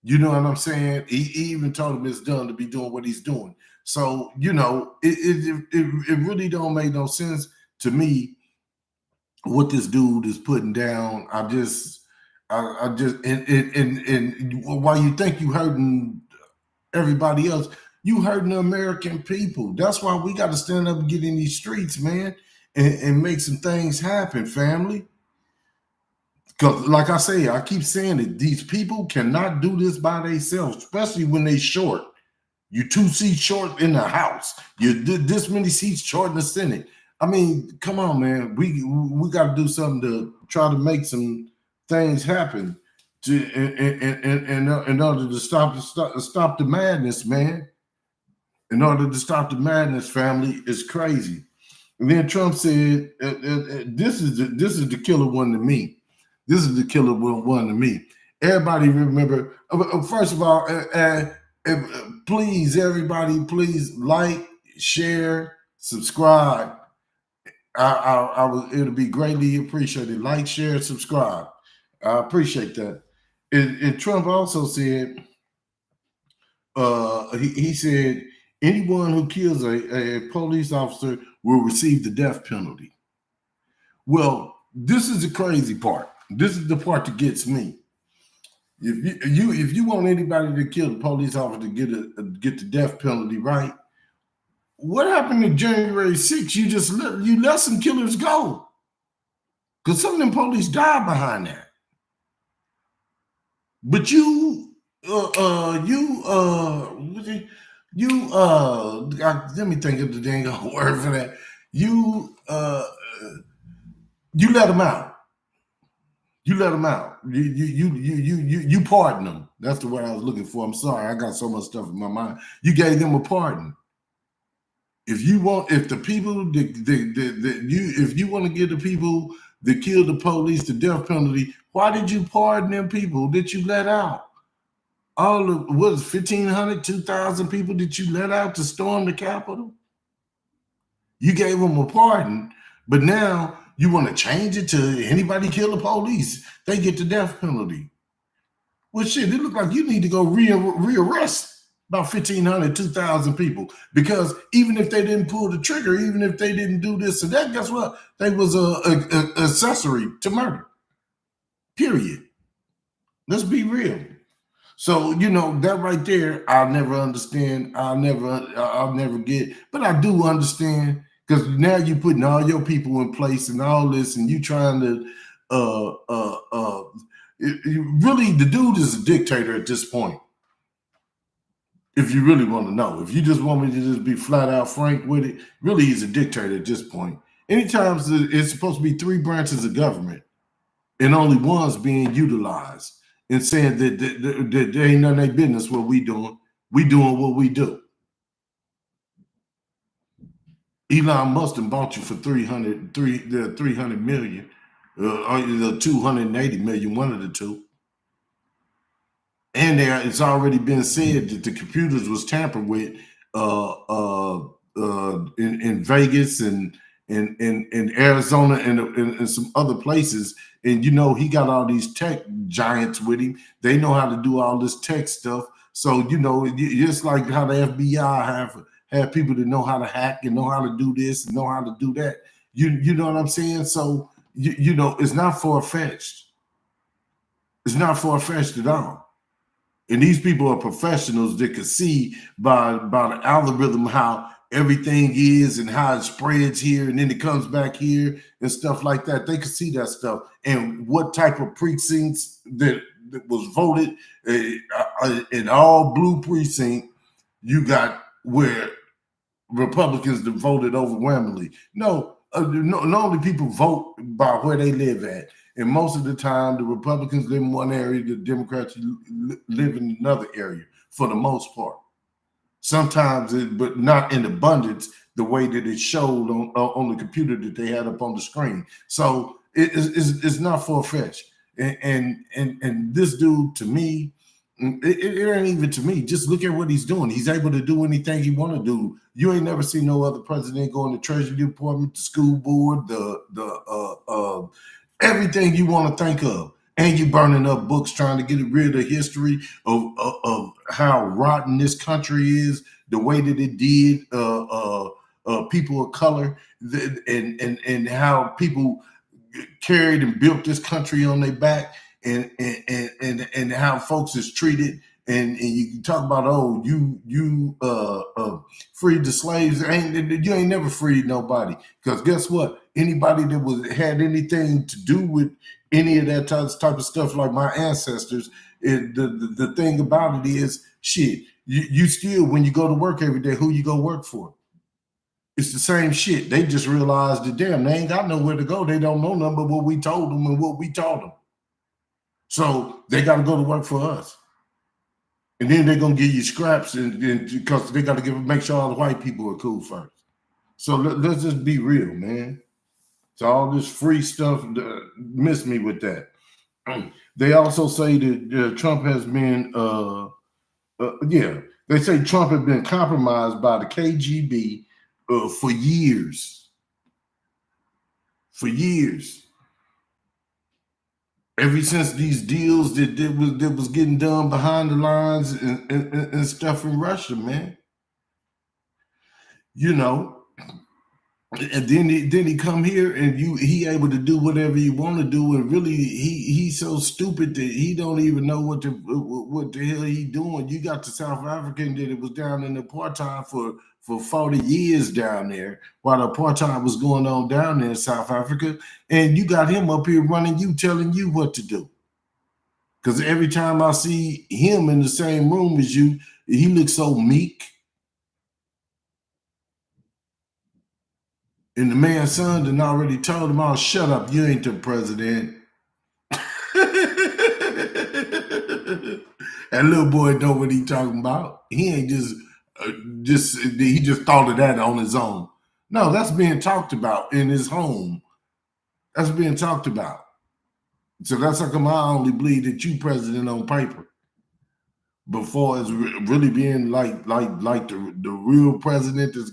You know what I'm saying? He even told him it's dumb to be doing what he's doing. So, you know, it really don't make no sense to me what this dude is putting down. I just and while you think you hurting everybody else, you hurting the American people. That's why we got to stand up and get in these streets, man, and make some things happen, family. Because, like I say, I keep saying it, these people cannot do this by themselves, especially when they short. You 2 seats short in the House. You did this many seats short in the Senate. I mean, come on, man. We got to do something to try to make some things happen in order to stop the madness, man. In order to stop the madness, family, is crazy. And then Trump said, "This is the killer one to me. This is the killer one to me." Everybody remember. First of all, please, everybody, please like, share, subscribe. It'll be greatly appreciated. Like, share, subscribe. I appreciate that. And Trump also said, he said, anyone who kills a police officer will receive the death penalty. Well, this is the crazy part. This is the part that gets me. If you want anybody to kill the police officer to get the death penalty, right? What happened to January 6th? You let some killers go, because some of them police died behind that. But you let me think of the dang word for that. You let them out. You let them out. You pardon them. That's the word I was looking for. I'm sorry, I got so much stuff in my mind. You gave them a pardon. If you want to give the people that killed the police the death penalty, why did you pardon them people that you let out? All of 1,500, 2,000 people that you let out to storm the Capitol? You gave them a pardon, but now you want to change it to anybody kill the police, they get the death penalty. Well, shit, it look like you need to go rearrest about 1,500, 2,000 people, because even if they didn't pull the trigger, even if they didn't do this and that, guess what? They was a accessory to murder. Period. Let's be real. So, that right there, I'll never understand. I'll never get, but I do understand, because now you're putting all your people in place and all this, and you trying to, really, the dude is a dictator at this point. If you really want to know, if you just want me to just be flat out frank with it, really, he's a dictator at this point. Anytime it's supposed to be three branches of government and only one's being utilized, and saying that there ain't none of their business what we doing. We doing what we do. Elon Musk bought you for 300 million, or the 280 million, one of the two. And it's already been said that the computers was tampered with in Vegas and in Arizona and some other places. And he got all these tech giants with him. They know how to do all this tech stuff. So it's like how the FBI have people that know how to hack and know how to do this and know how to do that. You know what I'm saying? So it's not far-fetched. It's not far-fetched at all. And these people are professionals that can see by the algorithm how everything is and how it spreads here and then it comes back here and stuff like that. They can see that stuff and what type of precincts that was voted in all blue precinct you got where Republicans that voted overwhelmingly. No, normally people vote by where they live at. And most of the time, the Republicans live in one area, the Democrats live in another area for the most part. Sometimes, but not in abundance, the way that it showed on the computer that they had up on the screen. So it's not far-fetched. And this dude, to me, it ain't even to me. Just look at what he's doing. He's able to do anything he want to do. You ain't never seen no other president go in the Treasury Department, the school board, the everything you want to think of. And you burning up books trying to get rid of history of how rotten this country is, the way that it did people of color, and how people carried and built this country on their back, and how folks is treated. And you talk about, oh, you freed the slaves. You ain't never freed nobody, because guess what? Anybody that had anything to do with any of that type of stuff, like my ancestors, the thing about it is, shit, you still, when you go to work every day, who you go work for? It's the same shit. They just realized that, damn, they ain't got nowhere to go. They don't know nothing but what we told them and what we taught them. So they got to go to work for us. And then they're going to give you scraps and because they got to make sure all the white people are cool first. So let's just be real, man. So all this free stuff, miss me with that. They also say that Trump has been, they say Trump has been compromised by the KGB for years. For years. Ever since these deals that was getting done behind the lines and stuff in Russia, man. And then he come here and he able to do whatever he want to do, and really he's so stupid that he don't even know what the hell he doing. You got the South African that it was down in apartheid for 40 years down there, while the apartheid was going on down there in South Africa, and you got him up here running you, telling you what to do. Because every time I see him in the same room as you, he looks so meek. And the man's son done already told him, "Oh, shut up, you ain't the president." That little boy know what he talking about. He ain't just he just thought of that on his own. No, that's being talked about in his home. That's being talked about. So that's how come I only believe that you president on paper before it's really being like the real president is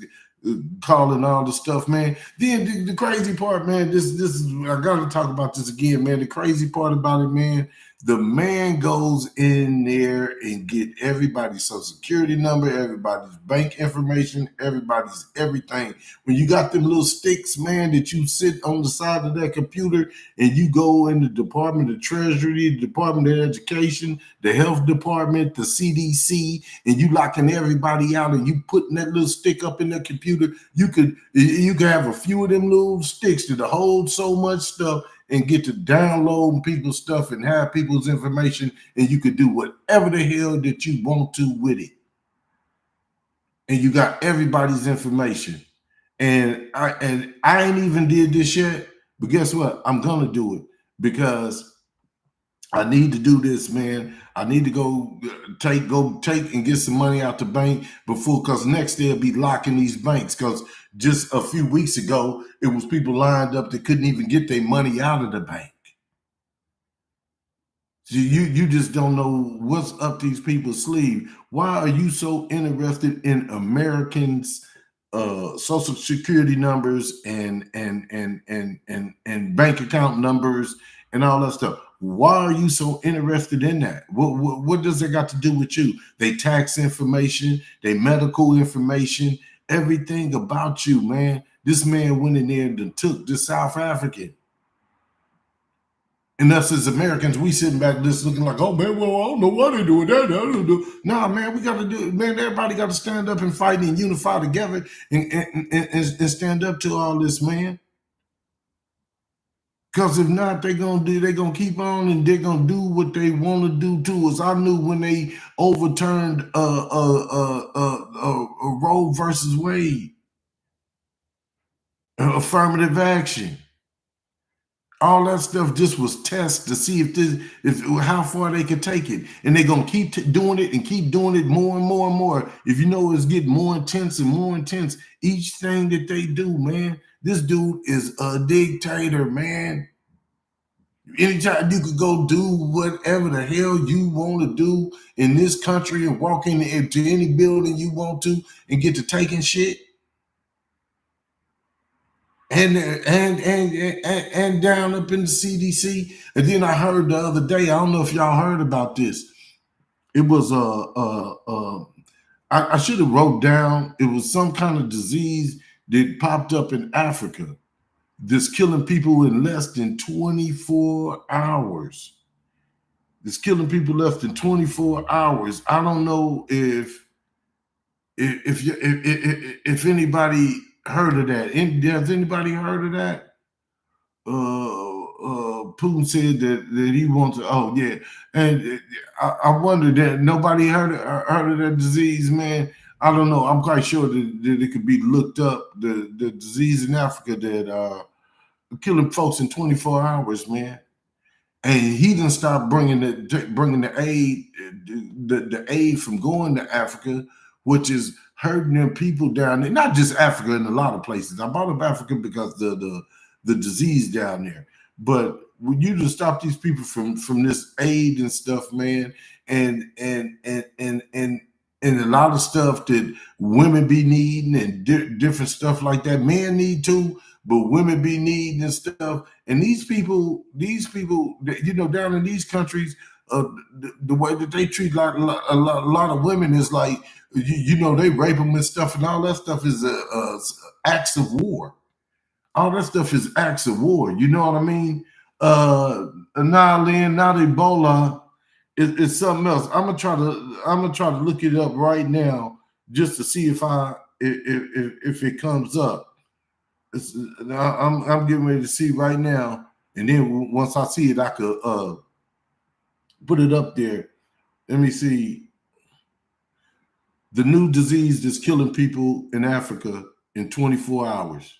calling all the stuff, man. Then the crazy part, man, this is I gotta talk about this again, man. The crazy part about it, man, the man goes in there and get everybody's social security number, everybody's bank information, everybody's everything. When you got them little sticks, man, that you sit on the side of that computer and you go in the Department of Treasury, the Department of Education, the Health Department, the CDC, and you locking everybody out and you putting that little stick up in the computer, you could have a few of them little sticks that hold so much stuff and get to download people's stuff and have people's information, and you could do whatever the hell that you want to with it. And you got everybody's information. And I ain't even did this yet, but guess what? I'm gonna do it because I need to do this, man. I need to go take and get some money out the bank before, because next they'll be locking these banks. Because just a few weeks ago, it was people lined up that couldn't even get their money out of the bank. So you just don't know what's up these people's sleeve. Why are you so interested in Americans' social security numbers and bank account numbers and all that stuff? Why are you so interested in that? What does it got to do with you? They tax information, they medical information, everything about you, man. This man went in there and took the South African. And us as Americans, we sitting back just looking like, oh man, well, I don't know why they doing that. I don't know. Nah, man, we got to do it. Man, everybody got to stand up and fight and unify together and stand up to all this, man. Because if not, they're gonna keep on and they're gonna do what they want to do to us. I knew when they overturned Roe versus Wade, affirmative action. All that stuff just was tests to see if how far they could take it, and they're gonna keep doing it and keep doing it more and more and more. If you know it's getting more intense and more intense, each thing that they do, man. This dude is a dictator, man. Anytime you could go do whatever the hell you want to do in this country and walk into any building you want to and get to taking shit. And down up in the CDC. And then I heard the other day, I don't know if y'all heard about this. It was I should have wrote down. It was some kind of disease that popped up in Africa that's killing people in less than 24 hours. It's killing people less than 24 hours. I don't know if anybody heard of that. Has anybody heard of that? Putin said that he wants to. Oh yeah, and I wonder that nobody heard of that disease, man. I don't know. I'm quite sure that it could be looked up. The disease in Africa that killing folks in 24 hours, man. And he didn't stop bringing the aid, the aid from going to Africa, which is hurting them people down there. Not just Africa, in a lot of places. I brought up Africa because the disease down there. But when you just stop these people from this aid and stuff, man, and a lot of stuff that women be needing and different stuff like that. Men need too, but women be needing and stuff. And these people, you know, down in these countries, the way that they treat a lot of women is like, you know, they rape them and stuff, and all that stuff is acts of war. All that stuff is acts of war. You know what I mean? Now, Lynn, not Ebola. It's something else. I'm gonna try to look it up right now just to see if it comes up. I'm getting ready to see right now, and then once I see it, I could Put it up there. Let me see. The new disease that's killing people in Africa in 24 hours.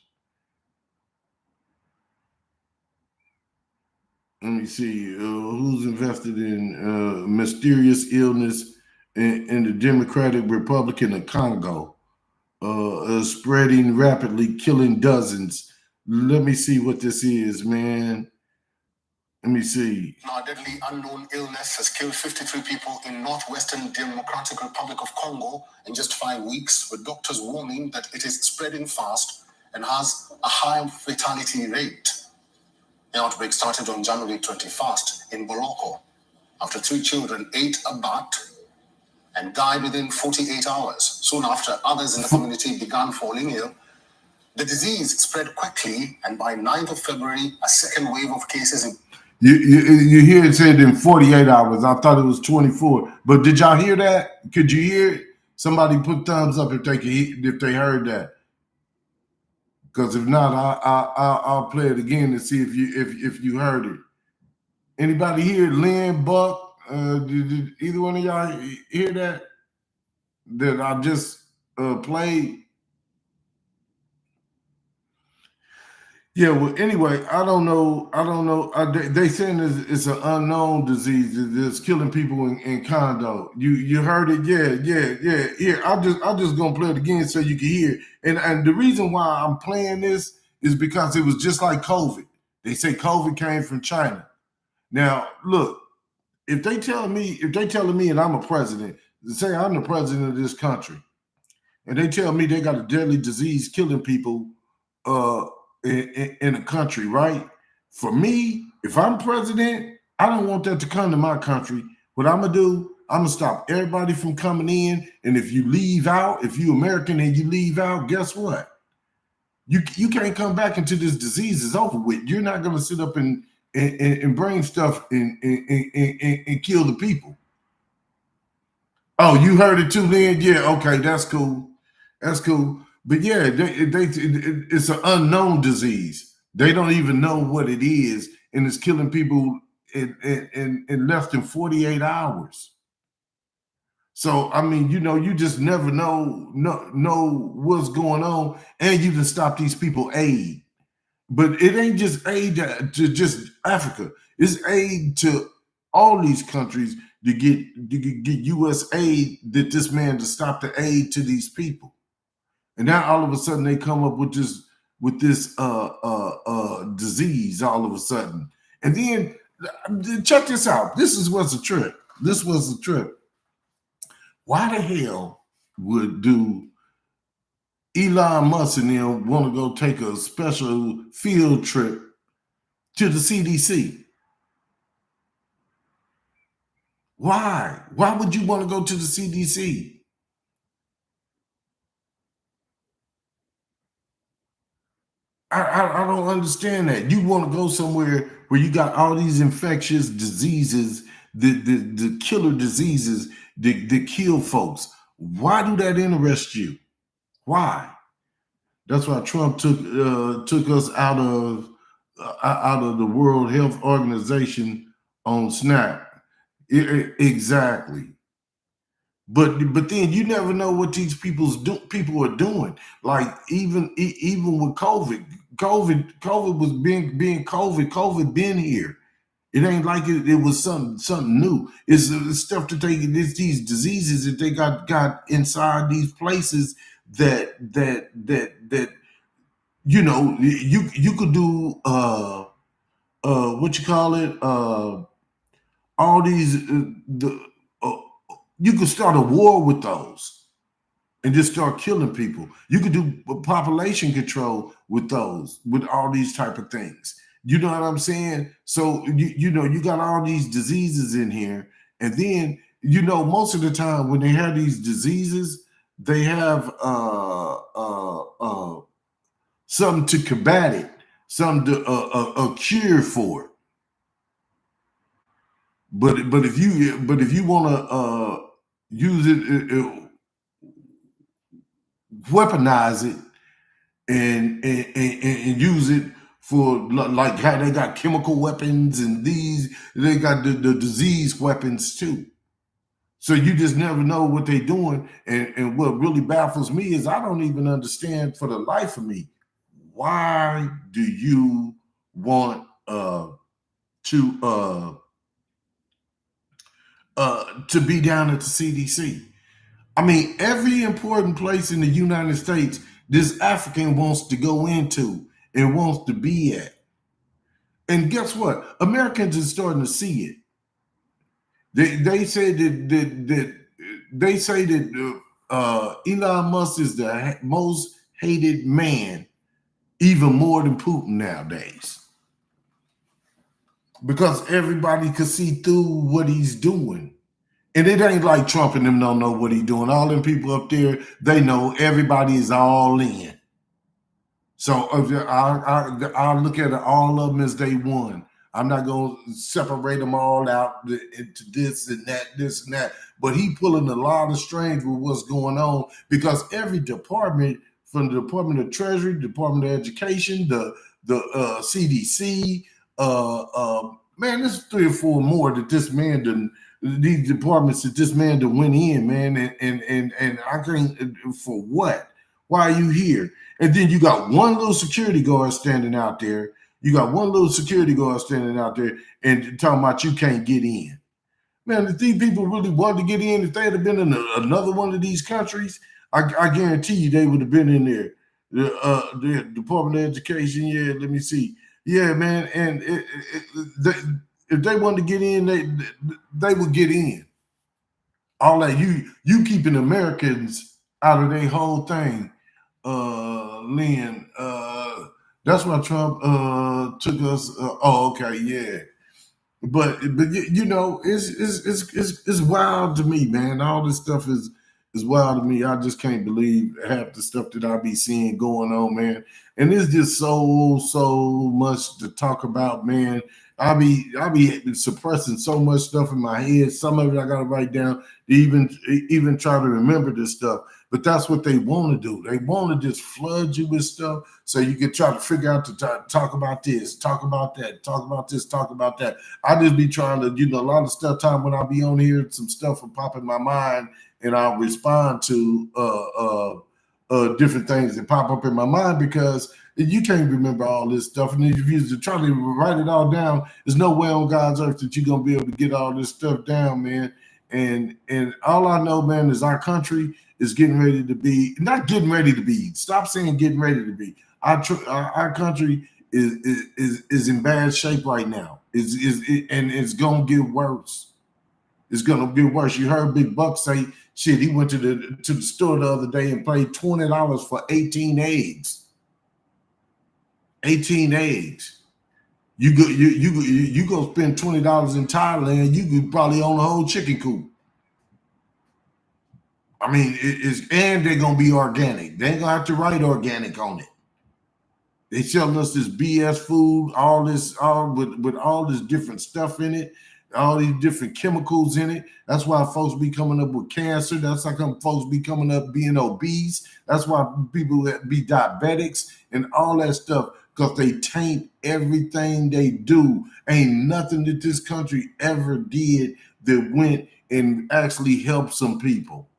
Let me see. Who's invested in mysterious illness in the Democratic Republic of Congo? Spreading rapidly, killing dozens. Let me see what this is, man. Let me see. Now, a deadly unknown illness has killed 53 people in northwestern Democratic Republic of Congo in just 5 weeks, with doctors warning that it is spreading fast and has a high fatality rate. The outbreak started on January 21st in Boloko after 3 children ate a bat and died within 48 hours. Soon after, others in the community began falling ill. The disease spread quickly, and by 9th of February, a second wave of cases in You hear it said in 48 hours. I thought it was 24. But did y'all hear that? Could you hear it? Somebody put thumbs up if they heard that. Because if not, I'll play it again to see if you heard it. Anybody hear Lynn, Buck? Did either one of y'all hear that? That I just played? Yeah, well, anyway, I don't know. They saying it's an unknown disease that's killing people in Congo. You heard it? Yeah. Here, I'm just gonna play it again so you can hear. And the reason why I'm playing this is because it was just like COVID. They say COVID came from China. Now, look, if they telling me, and I'm a president, say I'm the president of this country, and they tell me they got a deadly disease killing people in a country, right? For me, if I'm president, I don't want that to come to my country. What I'm gonna do, I'm gonna stop everybody from coming in. And if you leave out, if you American and you leave out, guess what? You can't come back until this disease is over with. You're not gonna sit up and bring stuff and kill the people. Oh, you heard it too, Lynn? Yeah, okay, that's cool. That's cool. But yeah, it's an unknown disease. They don't even know what it is, and it's killing people in less than 48 hours. So I mean, you just never know what's going on, and you can stop these people aid. But it ain't just aid to just Africa. It's aid to all these countries to get U.S. aid that this man to stop the aid to these people. And now all of a sudden they come up with this disease all of a sudden. And then check this out. This was a trip. Why the hell would do Elon Musk and them want to go take a special field trip to the CDC? Why? Why would you want to go to the CDC? I don't understand that. You want to go somewhere where you got all these infectious diseases, the killer diseases that kill folks. Why do that interest you? Why? That's why Trump took us out of the World Health Organization on SNAP. Exactly. But then you never know what these people are doing. Like even with COVID was being COVID. COVID been here. It ain't like it was something new. It's stuff that it's these diseases that they got inside these places that you could do what you call it all these you could start a war with those and just start killing people. You could do population control with those, with all these type of things. You know what I'm saying? So you got all these diseases in here, and then most of the time when they have these diseases, they have something to combat it, something to a cure for it. But if you want to use it, weaponize it, and use it like how they got chemical weapons and they got the disease weapons too. So you just never know what they're doing. And what really baffles me is I don't even understand for the life of me, why do you want to be down at the CDC? I mean, every important place in the United States, this African wants to go into and wants to be at. And guess what? Americans are starting to see it. They say that Elon Musk is the most hated man, even more than Putin nowadays, because everybody can see through what he's doing. And it ain't like Trump and them don't know what he's doing. All them people up there, they know everybody is all in. So I'll look at all of them as they one. I'm not going to separate them all out into this and that. But he pulling a lot of strings with what's going on, because every department, from the Department of Treasury, Department of Education, the CDC, man, there's 3 or 4 more that this man done. These departments that this man done went in, man, and I can't, for what? Why are you here? And then you got one little security guard standing out there. You got one little security guard standing out there and talking about you can't get in. Man, if these people really wanted to get in, if they had been in another one of these countries, I guarantee you they would have been in there. The Department of Education, yeah, let me see. Yeah, man, and if they wanted to get in, they would get in. All that you keeping Americans out of their whole thing, Lynn. That's why Trump took us. Oh, okay, yeah. But you know, it's wild to me, man. All this stuff is wild to me. I just can't believe half the stuff that I be seeing going on, man. And it's just so much to talk about, man. I be suppressing so much stuff in my head. Some of it I gotta write down to even try to remember this stuff. But that's what they want to do. They want to just flood you with stuff so you can try to figure out to talk about this, talk about that, talk about this, talk about that. I just be trying to, a lot of stuff time when I be on here, some stuff will pop in my mind and I'll respond to different things that pop up in my mind, because you can't remember all this stuff. And if you try to write it all down, there's no way on God's earth that you're going to be able to get all this stuff down, man. And all I know, man, is our country is getting ready to be, not getting ready to be, stop saying getting ready to be. Our country is in bad shape right now. And it's going to get worse. It's going to get worse. You heard Big Buck say, shit, he went to the store the other day and paid $20 for 18 eggs. 18 eggs. You go spend $20 in Thailand, you could probably own a whole chicken coop. I mean, and they're gonna be organic. They ain't gonna have to write organic on it. They selling us this BS food, all with all this different stuff in it, all these different chemicals in it. That's why folks be coming up with cancer. That's how folks be coming up being obese. That's why people that be diabetics and all that stuff, because they taint everything they do. Ain't nothing that this country ever did that went and actually helped some people.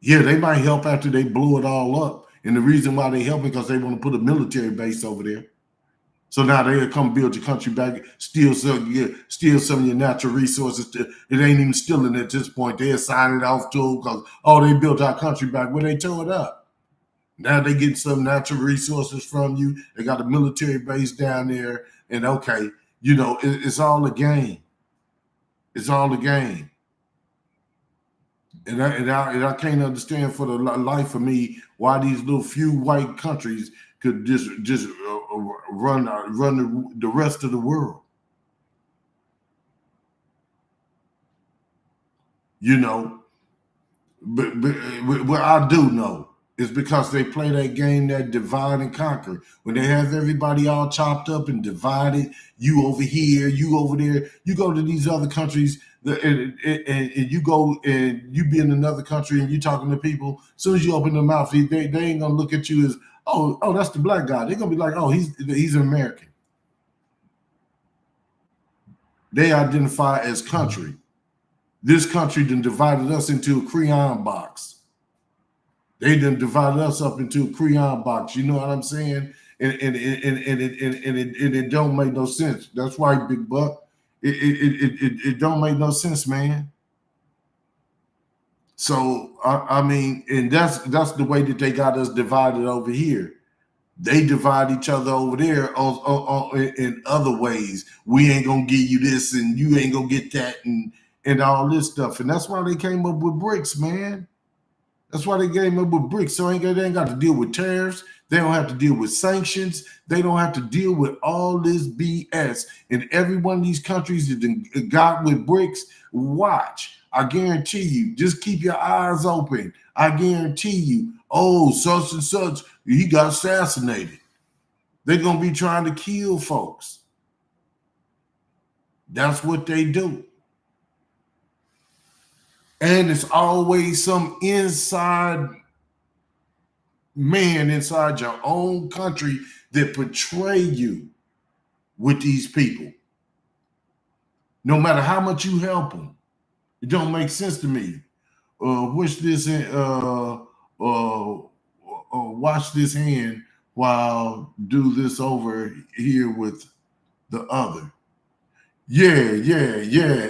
Yeah, they might help after they blow it all up. And the reason why they help is because they want to put a military base over there. So now they'll come build your country back, steal some of your natural resources. It ain't even stealing at this point. They'll sign it off to them because, they built our country back. Well, they tore it up. Now they get some natural resources from you. They got a military base down there. And okay, it's all a game. It's all a game. And I can't understand for the life of me why these little few white countries could just run the rest of the world. But what I do know is because they play that game, that divide and conquer. When they have everybody all chopped up and divided, you over here, you over there, you go to these other countries, and you go and you be in another country and you talking to people. As soon as you open their mouth, they ain't gonna look at you as, oh, that's the black guy. They're gonna be like, oh, he's an American. They identify as country. This country then divided us into a crayon box. They done divided us up into a crayon box. You know what I'm saying? And it don't make no sense. That's why, Big Buck, it don't make no sense, man. So I mean, and that's the way that they got us divided over here. They divide each other over there in other ways. We ain't gonna give you this, and you ain't gonna get that, and all this stuff. And that's why they came up with BRICS, man. That's why they came up with BRICS. So they ain't got to deal with tariffs. They don't have to deal with sanctions. They don't have to deal with all this BS. And every one of these countries that got with BRICS, watch. I guarantee you, just keep your eyes open. I guarantee you, oh, such and such, he got assassinated. They're going to be trying to kill folks. That's what they do. And it's always some inside man inside your own country that portray you with these people. No matter how much you help them, it don't make sense to me. Watch this hand while do this over here with the other. Yeah,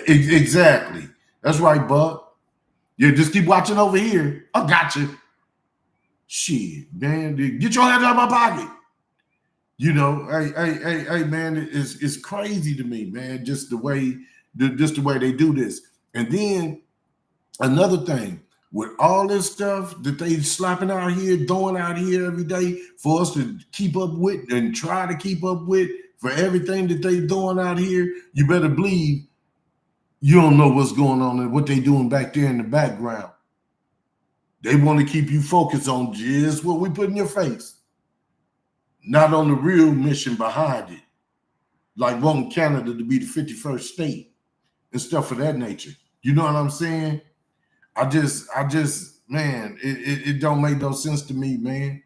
exactly. That's right, Buck. Yeah, just keep watching over here. I got you. Shit, man, get your hands out of my pocket. You know, hey, man, it's crazy to me, man. Just the way they do this. And then another thing, with all this stuff that they slapping out here, throwing out here every day for us to keep up with and try to keep up with, for everything that they doing out here, you better believe you don't know what's going on and what they doing back there in the background. They want to keep you focused on just what we put in your face, not on the real mission behind it, like wanting Canada to be the 51st state and stuff of that nature. You know what I'm saying? I just, man, it don't make no sense to me, man.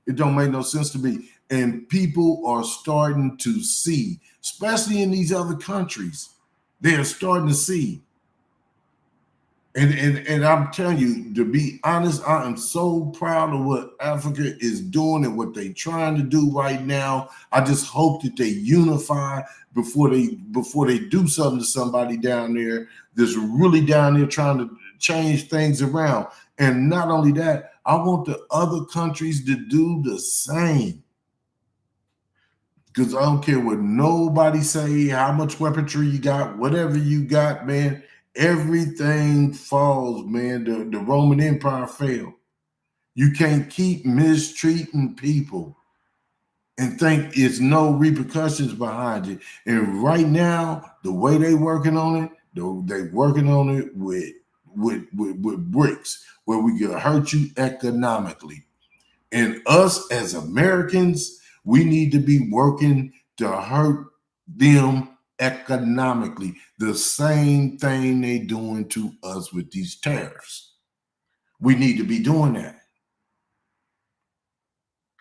It don't make no sense to me. And people are starting to see, especially in these other countries, they are starting to see. And I'm telling you, to be honest, I am so proud of what Africa is doing and what they're trying to do right now. I just hope that they unify before they do something to somebody down there that's really down there trying to change things around. And not only that, I want the other countries to do the same. Because I don't care what nobody say, how much weaponry you got, whatever you got, man. Everything falls, man. The Roman Empire failed. You can't keep mistreating people and think it's no repercussions behind it. And right now, the way they working on it, they working on it with BRICS, where we can hurt you economically. And us as Americans, we need to be working to hurt them economically. The same thing they doing to us with these tariffs. We need to be doing that.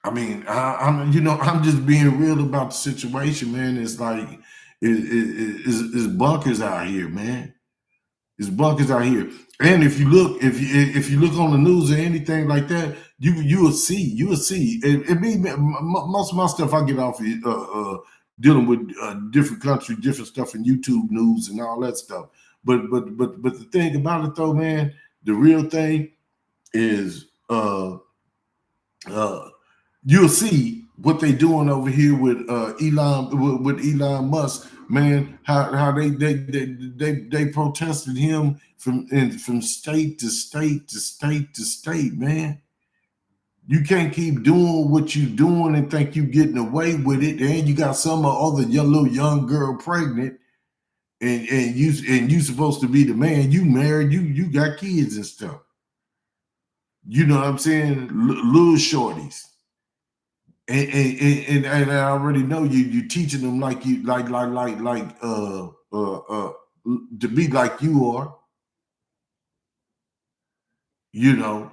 I mean, I'm just being real about the situation, man. It's like it's bunkers out here, man. It's bunkers out here. And if you look on the news or anything like that, you will see. Most of my stuff I get off dealing with different countries, different stuff in YouTube news and all that stuff. But the thing about it though, man, the real thing is you'll see what they doing over here with Elon Musk, man. How they protested him from state to state to state to state, man. You can't keep doing what you doing and think you getting away with it. And you got some other little young girl pregnant, and you supposed to be the man. You married, you got kids and stuff. You know what I'm saying? Little shorties. And I already know you teaching them like you to be like you are. You know,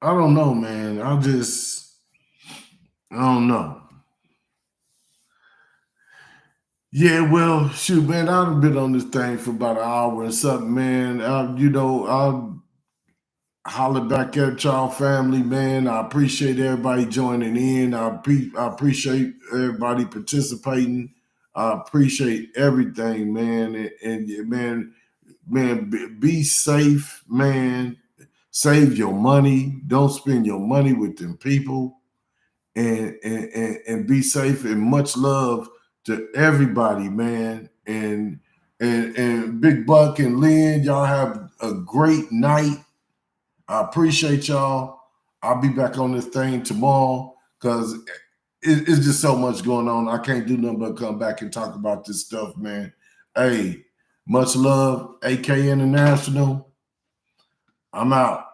I don't know, man. I don't know. Yeah, well, shoot, man, I've been on this thing for about an hour and something, man. I'll holler back at y'all family, man. I appreciate everybody joining in. I appreciate everybody participating. I appreciate everything, man. Man, be safe, man. Save your money. Don't spend your money with them people. And be safe, and much love to everybody, man. And Big Buck and Lynn, y'all have a great night. I appreciate y'all. I'll be back on this thing tomorrow because it's just so much going on. I can't do nothing but come back and talk about this stuff, man. Hey, much love, AK International. I'm out.